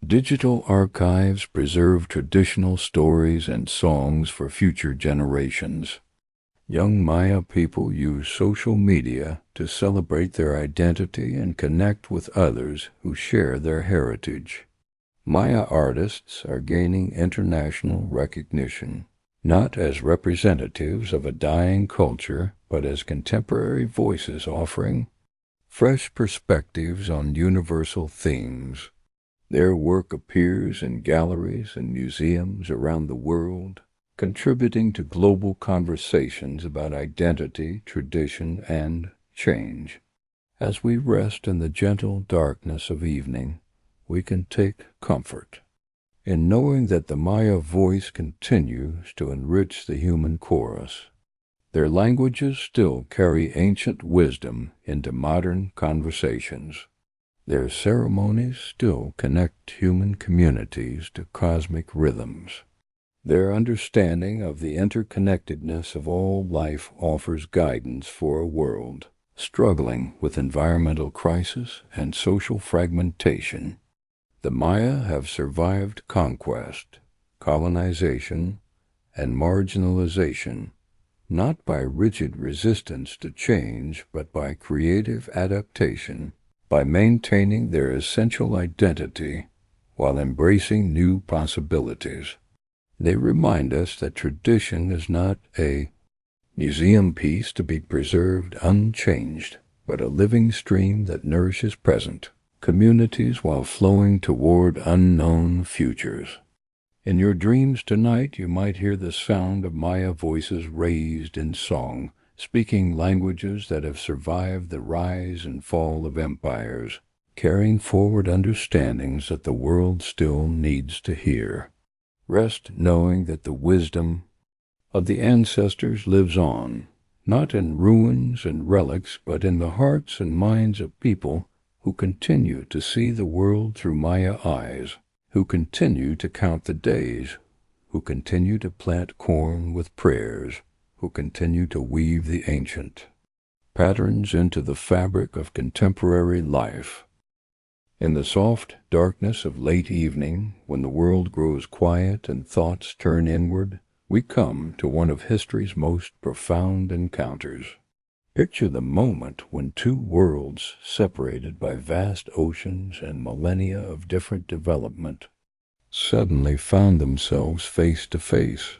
Digital archives preserve traditional stories and songs for future generations. Young Maya people use social media to celebrate their identity and connect with others who share their heritage. Maya artists are gaining international recognition, not as representatives of a dying culture, but as contemporary voices offering fresh perspectives on universal themes. Their work appears in galleries and museums around the world, contributing to global conversations about identity, tradition, and change. As we rest in the gentle darkness of evening, we can take comfort in knowing that the Maya voice continues to enrich the human chorus. Their languages still carry ancient wisdom into modern conversations. Their ceremonies still connect human communities to cosmic rhythms. Their understanding of the interconnectedness of all life offers guidance for a world struggling with environmental crisis and social fragmentation. The Maya have survived conquest, colonization, and marginalization, not by rigid resistance to change, but by creative adaptation, by maintaining their essential identity while embracing new possibilities. They remind us that tradition is not a museum piece to be preserved unchanged, but a living stream that nourishes present communities while flowing toward unknown futures. In your dreams tonight, you might hear the sound of Maya voices raised in song, speaking languages that have survived the rise and fall of empires, carrying forward understandings that the world still needs to hear. Rest knowing that the wisdom of the ancestors lives on, not in ruins and relics, but in the hearts and minds of people who continue to see the world through Maya eyes, who continue to count the days, who continue to plant corn with prayers, who continue to weave the ancient patterns into the fabric of contemporary life. In the soft darkness of late evening, when the world grows quiet and thoughts turn inward, we come to one of history's most profound encounters. Picture the moment when two worlds, separated by vast oceans and millennia of different development, suddenly found themselves face to face.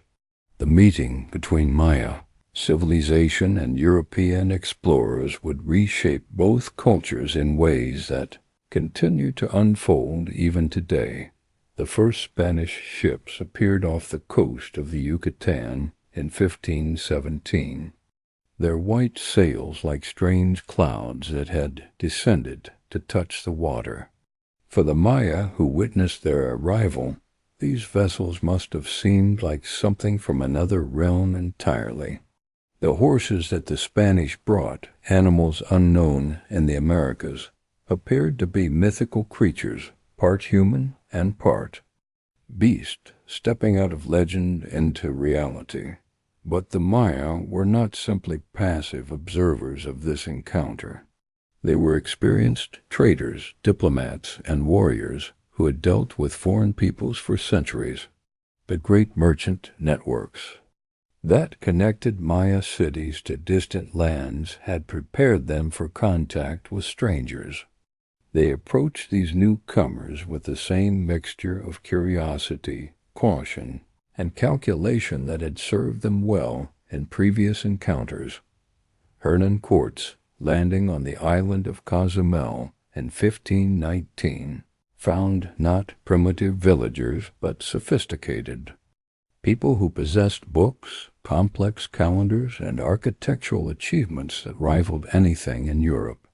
The meeting between Maya civilization and European explorers would reshape both cultures in ways that continue to unfold even today. The first Spanish ships appeared off the coast of the Yucatan in 1517. Their white sails like strange clouds that had descended to touch the water. For the Maya who witnessed their arrival, these vessels must have seemed like something from another realm entirely. The horses that the Spanish brought, animals unknown in the Americas, appeared to be mythical creatures, part human and part beast, stepping out of legend into reality. But the Maya were not simply passive observers of this encounter. They were experienced traders, diplomats, and warriors who had dealt with foreign peoples for centuries. The great merchant networks that connected Maya cities to distant lands had prepared them for contact with strangers. They approached these newcomers with the same mixture of curiosity, caution, and calculation that had served them well in previous encounters. Hernan Cortes, landing on the island of Cozumel in 1519, found not primitive villagers but sophisticated people who possessed books, complex calendars, and architectural achievements that rivaled anything in Europe.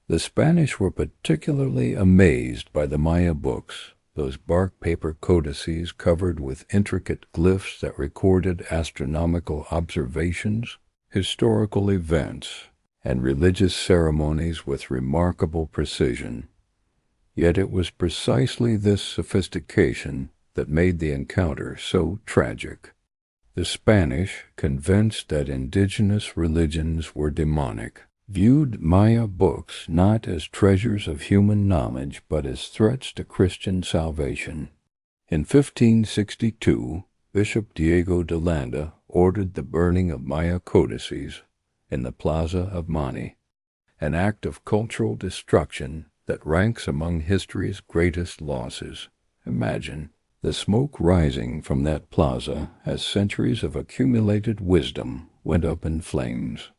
The Spanish were particularly amazed by the Maya books, those bark paper codices covered with intricate glyphs that recorded astronomical observations, historical events, and religious ceremonies with remarkable precision. Yet it was precisely this sophistication that made the encounter so tragic. The Spanish, convinced that indigenous religions were demonic, viewed Maya books not as treasures of human knowledge but as threats to Christian salvation. In 1562, Bishop Diego de Landa ordered the burning of Maya codices in the Plaza of Mani, an act of cultural destruction that ranks among history's greatest losses. Imagine the smoke rising from that plaza as centuries of accumulated wisdom went up in flames.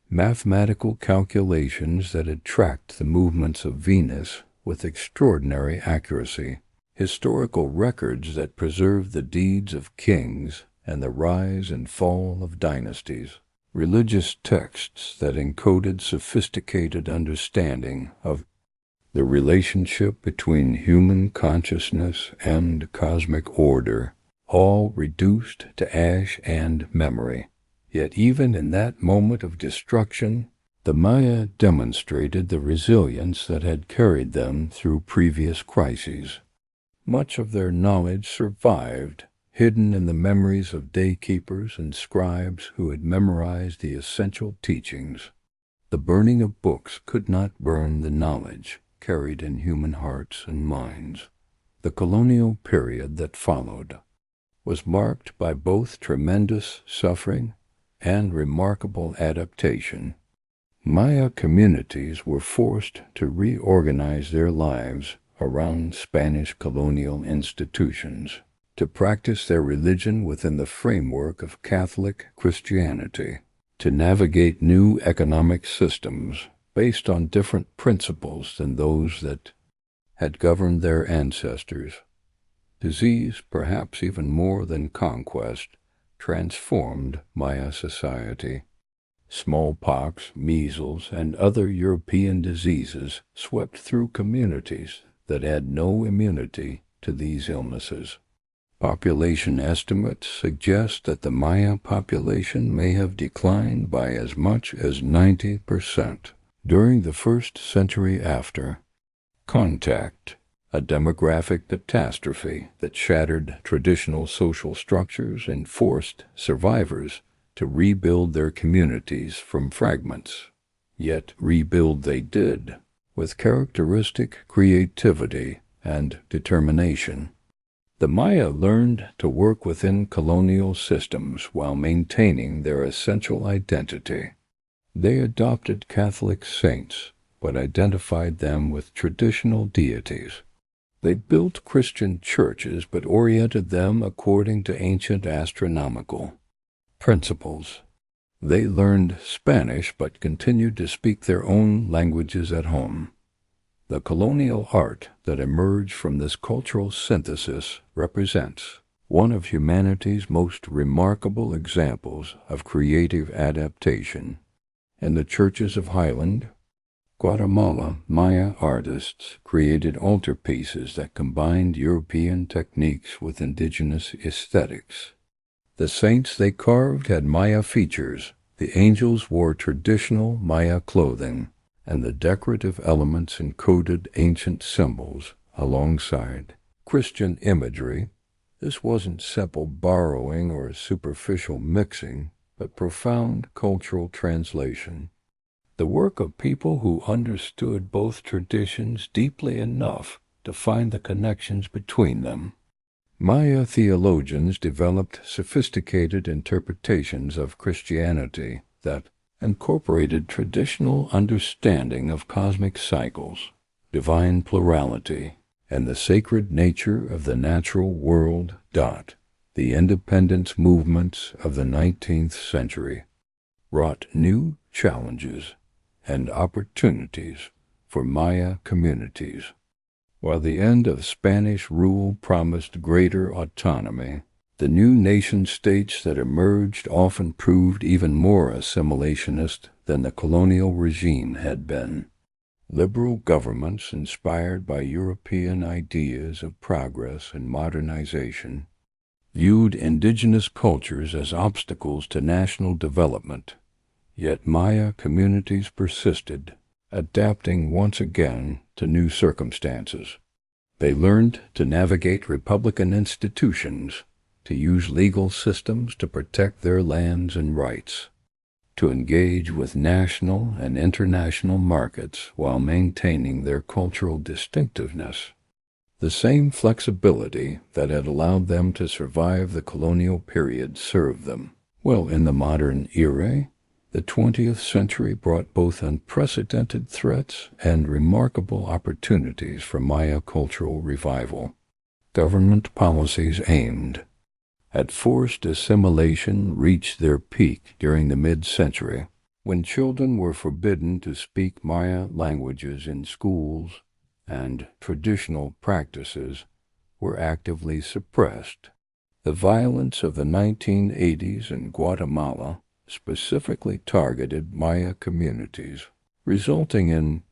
Mathematical calculations that had tracked the movements of Venus with extraordinary accuracy, historical records that preserved the deeds of kings and the rise and fall of dynasties. Religious texts that encoded sophisticated understanding of the relationship between human consciousness and cosmic order, all reduced to ash and memory. Yet even in that moment of destruction, the Maya demonstrated the resilience that had carried them through previous crises. Much of their knowledge survived, hidden in the memories of daykeepers and scribes who had memorized the essential teachings. The burning of books could not burn the knowledge carried in human hearts and minds. The colonial period that followed was marked by both tremendous suffering and remarkable adaptation. Maya communities were forced to reorganize their lives around Spanish colonial institutions, to practice their religion within the framework of Catholic Christianity, to navigate new economic systems based on different principles than those that had governed their ancestors. Disease, perhaps even more than conquest, transformed Maya society. Smallpox, measles, and other European diseases swept through communities that had no immunity to these illnesses. Population estimates suggest that the Maya population may have declined by as much as 90% during the first century after contact, a demographic catastrophe that shattered traditional social structures and forced survivors to rebuild their communities from fragments. Yet rebuild they did, with characteristic creativity and determination. The Maya learned to work within colonial systems while maintaining their essential identity. They adopted Catholic saints, but identified them with traditional deities. They built Christian churches, but oriented them according to ancient astronomical principles. They learned Spanish, but continued to speak their own languages at home. The colonial art that emerged from this cultural synthesis represents one of humanity's most remarkable examples of creative adaptation. In the churches of Highland, Guatemala, Maya artists created altarpieces that combined European techniques with indigenous aesthetics. The saints they carved had Maya features, the angels wore traditional Maya clothing, and the decorative elements encoded ancient symbols alongside Christian imagery. This wasn't simple borrowing or superficial mixing, but profound cultural translation. The work of people who understood both traditions deeply enough to find the connections between them. Maya theologians developed sophisticated interpretations of Christianity that incorporated traditional understanding of cosmic cycles, divine plurality, and the sacred nature of the natural world. The independence movements of the 19th century brought new challenges and opportunities for Maya communities. While the end of Spanish rule promised greater autonomy, the new nation-states that emerged often proved even more assimilationist than the colonial regime had been. Liberal governments inspired by European ideas of progress and modernization viewed indigenous cultures as obstacles to national development. Yet Maya communities persisted, adapting once again to new circumstances. They learned to navigate republican institutions, to use legal systems to protect their lands and rights, to engage with national and international markets while maintaining their cultural distinctiveness. The same flexibility that had allowed them to survive the colonial period served them well in the modern era. The 20th century brought both unprecedented threats and remarkable opportunities for Maya cultural revival. Government policies aimed at forced assimilation reached their peak during the mid-century, when children were forbidden to speak Maya languages in schools and traditional practices were actively suppressed. The violence of the 1980s in Guatemala specifically targeted Maya communities, resulting in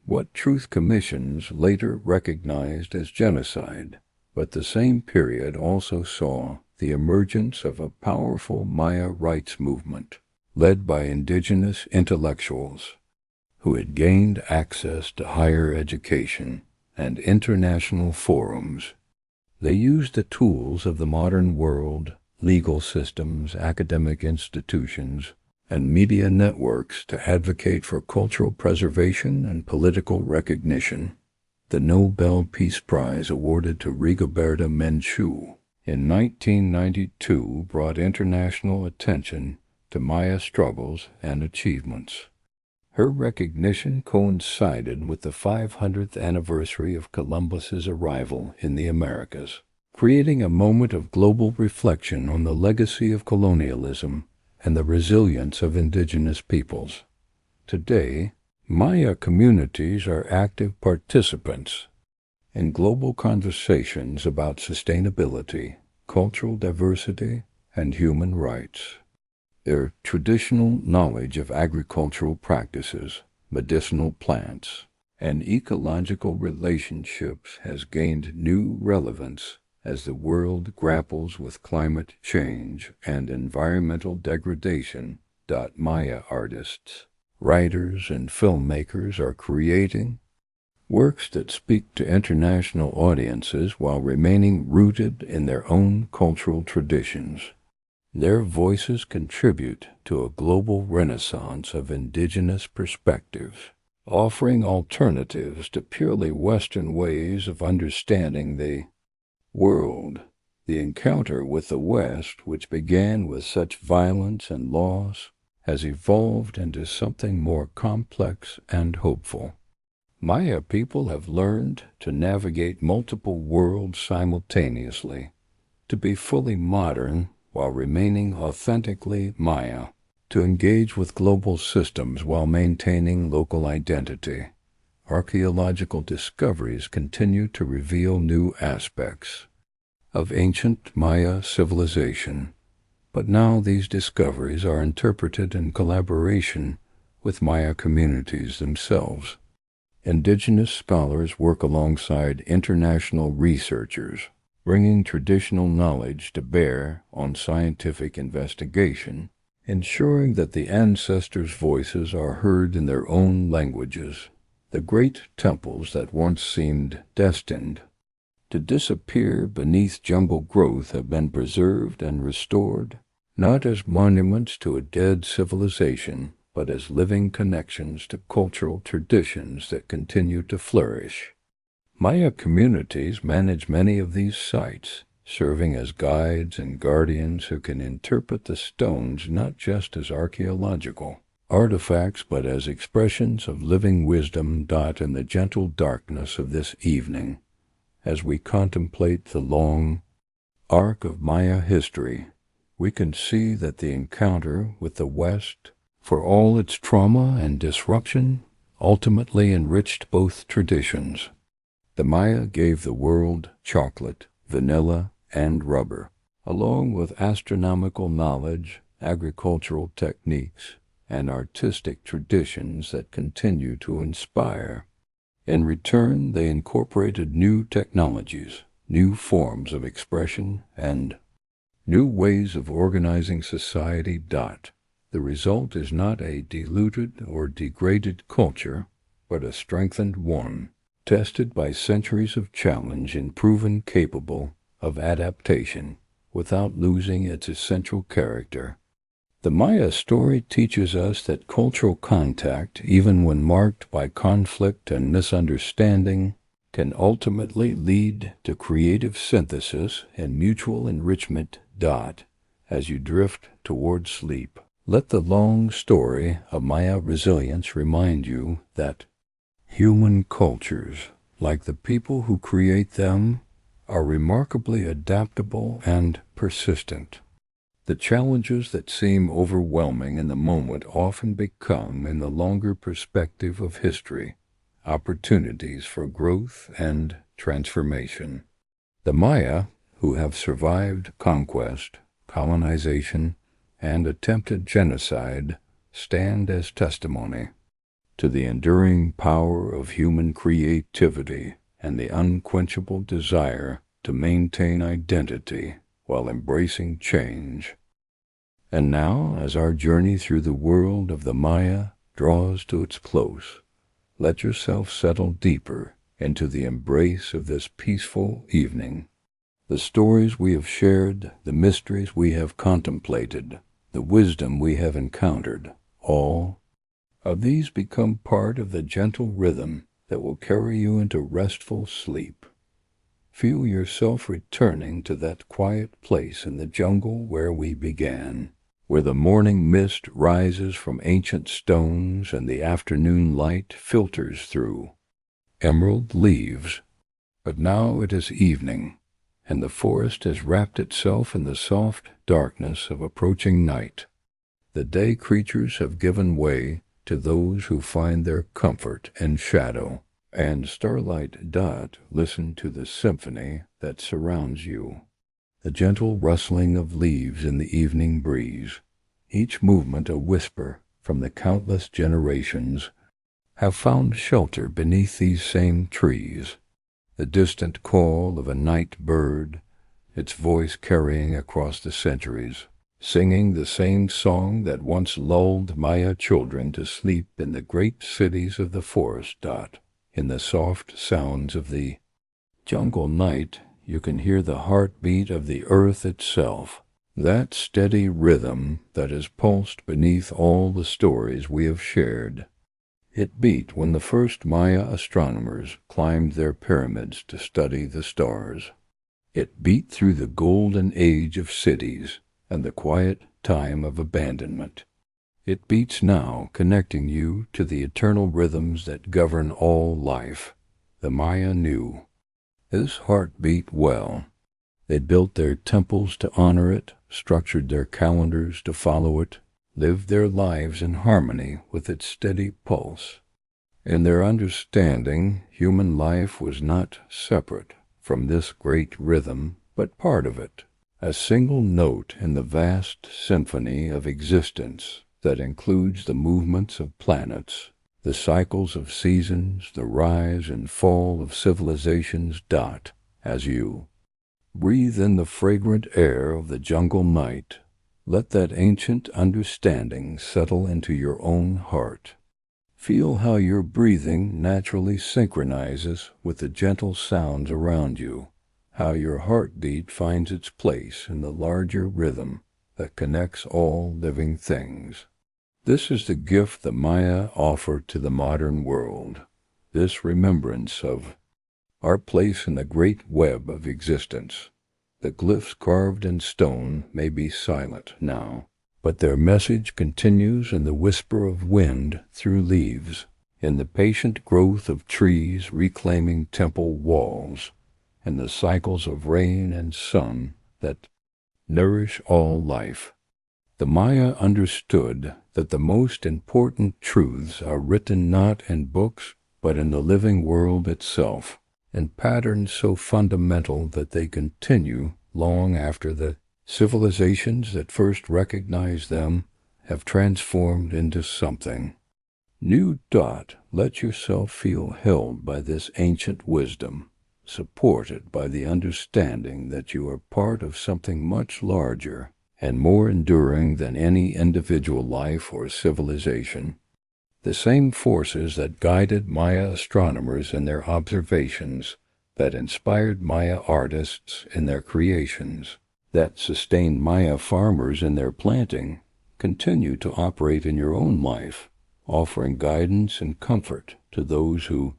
what truth commissions later recognized as genocide. But the same period also saw the emergence of a powerful Maya rights movement, led by indigenous intellectuals who had gained access to higher education and international forums. They used the tools of the modern world, legal systems, academic institutions, and media networks to advocate for cultural preservation and political recognition. The Nobel Peace Prize awarded to Rigoberta Menchú in 1992 brought international attention to Maya struggles and achievements. Her recognition coincided with the 500th anniversary of Columbus's arrival in the Americas, creating a moment of global reflection on the legacy of colonialism and the resilience of indigenous peoples. Today, Maya communities are active participants in global conversations about sustainability, cultural diversity, and human rights. Their traditional knowledge of agricultural practices, medicinal plants, and ecological relationships has gained new relevance as the world grapples with climate change and environmental degradation. Maya artists, writers, and filmmakers are creating works that speak to international audiences while remaining rooted in their own cultural traditions. Their voices contribute to a global renaissance of indigenous perspectives, offering alternatives to purely Western ways of understanding the world. The encounter with the West, which began with such violence and loss, has evolved into something more complex and hopeful. Maya people have learned to navigate multiple worlds simultaneously, to be fully modern while remaining authentically Maya, to engage with global systems while maintaining local identity. Archaeological discoveries continue to reveal new aspects of ancient Maya civilization, but now these discoveries are interpreted in collaboration with Maya communities themselves. Indigenous scholars work alongside international researchers, bringing traditional knowledge to bear on scientific investigation, ensuring that the ancestors' voices are heard in their own languages. The great temples that once seemed destined to disappear beneath jungle growth have been preserved and restored, not as monuments to a dead civilization, but as living connections to cultural traditions that continue to flourish. Maya communities manage many of these sites, serving as guides and guardians who can interpret the stones not just as archaeological artifacts but as expressions of living wisdom. In the gentle darkness of this evening, as we contemplate the long arc of Maya history, we can see that the encounter with the West, for all its trauma and disruption, ultimately enriched both traditions. The Maya gave the world chocolate, vanilla, and rubber, along with astronomical knowledge, agricultural techniques, and artistic traditions that continue to inspire. In return, they incorporated new technologies, new forms of expression, and new ways of organizing society. The result is not a diluted or degraded culture, but a strengthened one, tested by centuries of challenge and proven capable of adaptation without losing its essential character. The Maya story teaches us that cultural contact, even when marked by conflict and misunderstanding, can ultimately lead to creative synthesis and mutual enrichment. As you drift toward sleep, let the long story of Maya resilience remind you that human cultures, like the people who create them, are remarkably adaptable and persistent. The challenges that seem overwhelming in the moment often become, in the longer perspective of history, opportunities for growth and transformation. The Maya, who have survived conquest, colonization, and attempted genocide stand as testimony to the enduring power of human creativity and the unquenchable desire to maintain identity while embracing change. And now, as our journey through the world of the Maya draws to its close, let yourself settle deeper into the embrace of this peaceful evening. The stories we have shared, the mysteries we have contemplated, the wisdom we have encountered, all of these become part of the gentle rhythm that will carry you into restful sleep. Feel yourself returning to that quiet place in the jungle where we began, where the morning mist rises from ancient stones and the afternoon light filters through emerald leaves. But now it is evening, and the forest has wrapped itself in the soft darkness of approaching night. The day creatures have given way to those who find their comfort in shadow, and Starlight Dot listen to the symphony that surrounds you. The gentle rustling of leaves in the evening breeze, each movement a whisper from the countless generations, have found shelter beneath these same trees. The distant call of a night bird, its voice carrying across the centuries, singing the same song that once lulled Maya children to sleep in the great cities of the forest. In the soft sounds of the jungle night, you can hear the heartbeat of the earth itself, that steady rhythm that has pulsed beneath all the stories we have shared. It beat when the first Maya astronomers climbed their pyramids to study the stars. It beat through the golden age of cities and the quiet time of abandonment. It beats now, connecting you to the eternal rhythms that govern all life. The Maya knew this heartbeat well. They built their temples to honor it, structured their calendars to follow it, lived their lives in harmony with its steady pulse. In their understanding, human life was not separate from this great rhythm, but part of it, a single note in the vast symphony of existence that includes the movements of planets, the cycles of seasons, the rise and fall of civilizations. As you breathe in the fragrant air of the jungle night, let that ancient understanding settle into your own heart. Feel how your breathing naturally synchronizes with the gentle sounds around you, how your heartbeat finds its place in the larger rhythm that connects all living things. This is the gift the Maya offered to the modern world, this remembrance of our place in the great web of existence. The glyphs carved in stone may be silent now, but their message continues in the whisper of wind through leaves, in the patient growth of trees reclaiming temple walls, and the cycles of rain and sun that nourish all life. The Maya understood that the most important truths are written not in books, but in the living world itself, in patterns so fundamental that they continue long after the civilizations that first recognized them have transformed into something new. Let yourself feel held by this ancient wisdom, supported by the understanding that you are part of something much larger and more enduring than any individual life or civilization. The same forces that guided Maya astronomers in their observations, that inspired Maya artists in their creations, that sustained Maya farmers in their planting, continue to operate in your own life, offering guidance and comfort to those who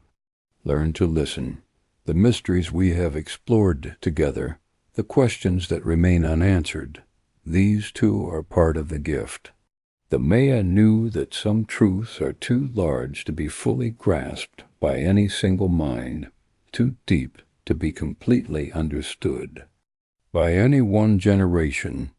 learn to listen. The mysteries we have explored together, the questions that remain unanswered, these too are part of the gift. The Maya knew that some truths are too large to be fully grasped by any single mind, too deep to be completely understood by any one generation.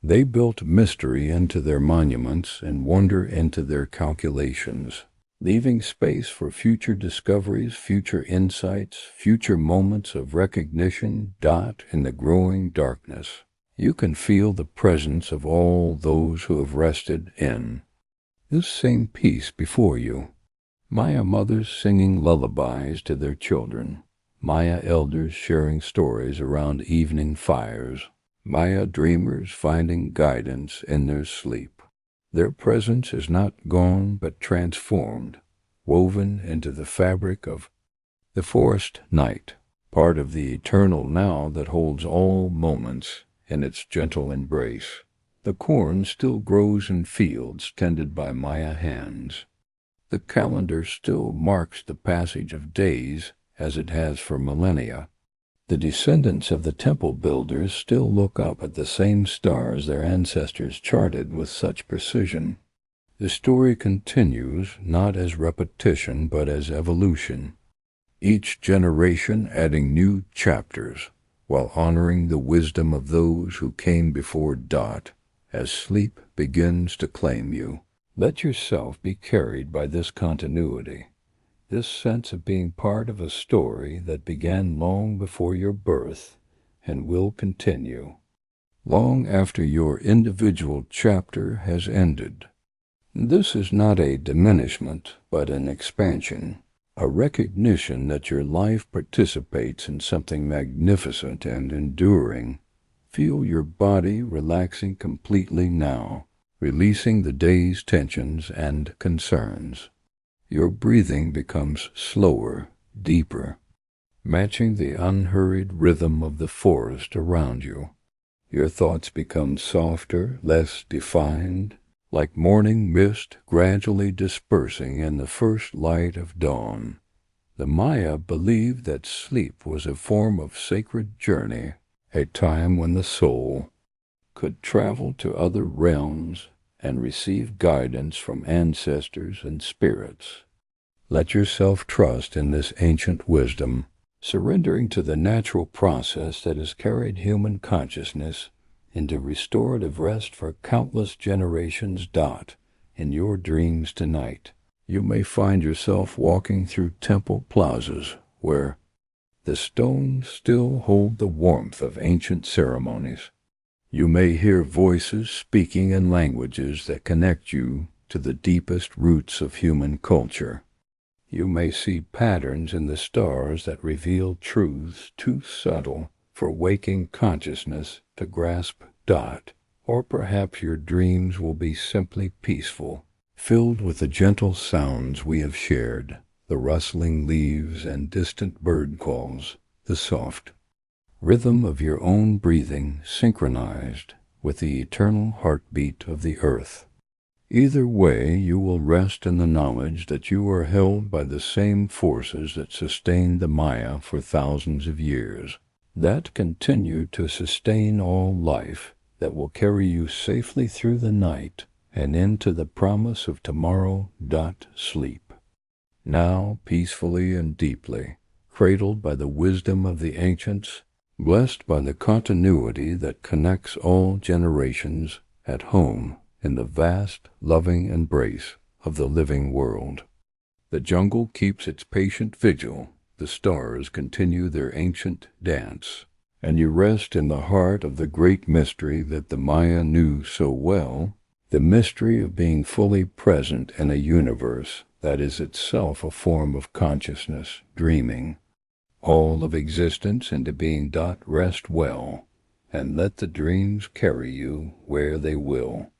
They built mystery into their monuments and wonder into their calculations. leaving space for future discoveries, future insights, future moments of recognition. In the growing darkness, you can feel the presence of all those who have rested in this same peace before you. Maya mothers singing lullabies to their children, Maya elders sharing stories around evening fires, Maya dreamers finding guidance in their sleep. Their presence is not gone but transformed, woven into the fabric of the forest night, part of the eternal now that holds all moments in its gentle embrace. The corn still grows in fields tended by Maya hands. The calendar still marks the passage of days as it has for millennia. The descendants of the temple builders still look up at the same stars their ancestors charted with such precision. The story continues not as repetition but as evolution, each generation adding new chapters while honoring the wisdom of those who came before. As sleep begins to claim you, let yourself be carried by this continuity, this sense of being part of a story that began long before your birth and will continue long after your individual chapter has ended. This is not a diminishment, but an expansion, a recognition that your life participates in something magnificent and enduring. Feel your body relaxing completely now, releasing the day's tensions and concerns. Your breathing becomes slower, deeper, matching the unhurried rhythm of the forest around you. Your thoughts become softer, less defined, like morning mist gradually dispersing in the first light of dawn. The Maya believed that sleep was a form of sacred journey, a time when the soul could travel to other realms and receive guidance from ancestors and spirits. Let yourself trust in this ancient wisdom, surrendering to the natural process that has carried human consciousness into restorative rest for countless generations. In your dreams tonight, you may find yourself walking through temple plazas where the stones still hold the warmth of ancient ceremonies. You may hear voices speaking in languages that connect you to the deepest roots of human culture. You may see patterns in the stars that reveal truths too subtle for waking consciousness to grasp. Or perhaps your dreams will be simply peaceful, filled with the gentle sounds we have shared, the rustling leaves and distant bird calls, the soft rhythm of your own breathing synchronized with the eternal heartbeat of the earth. Either way, you will rest in the knowledge that you are held by the same forces that sustained the Maya for thousands of years, that continue to sustain all life, that will carry you safely through the night and into the promise of tomorrow. Sleep now peacefully and deeply, cradled by the wisdom of the ancients, blessed by the continuity that connects all generations, at home in the vast, loving embrace of the living world. The jungle keeps its patient vigil, the stars continue their ancient dance, and you rest in the heart of the great mystery that the Maya knew so well, the mystery of being fully present in a universe that is itself a form of consciousness, dreaming all of existence into being. Rest well, and let the dreams carry you where they will.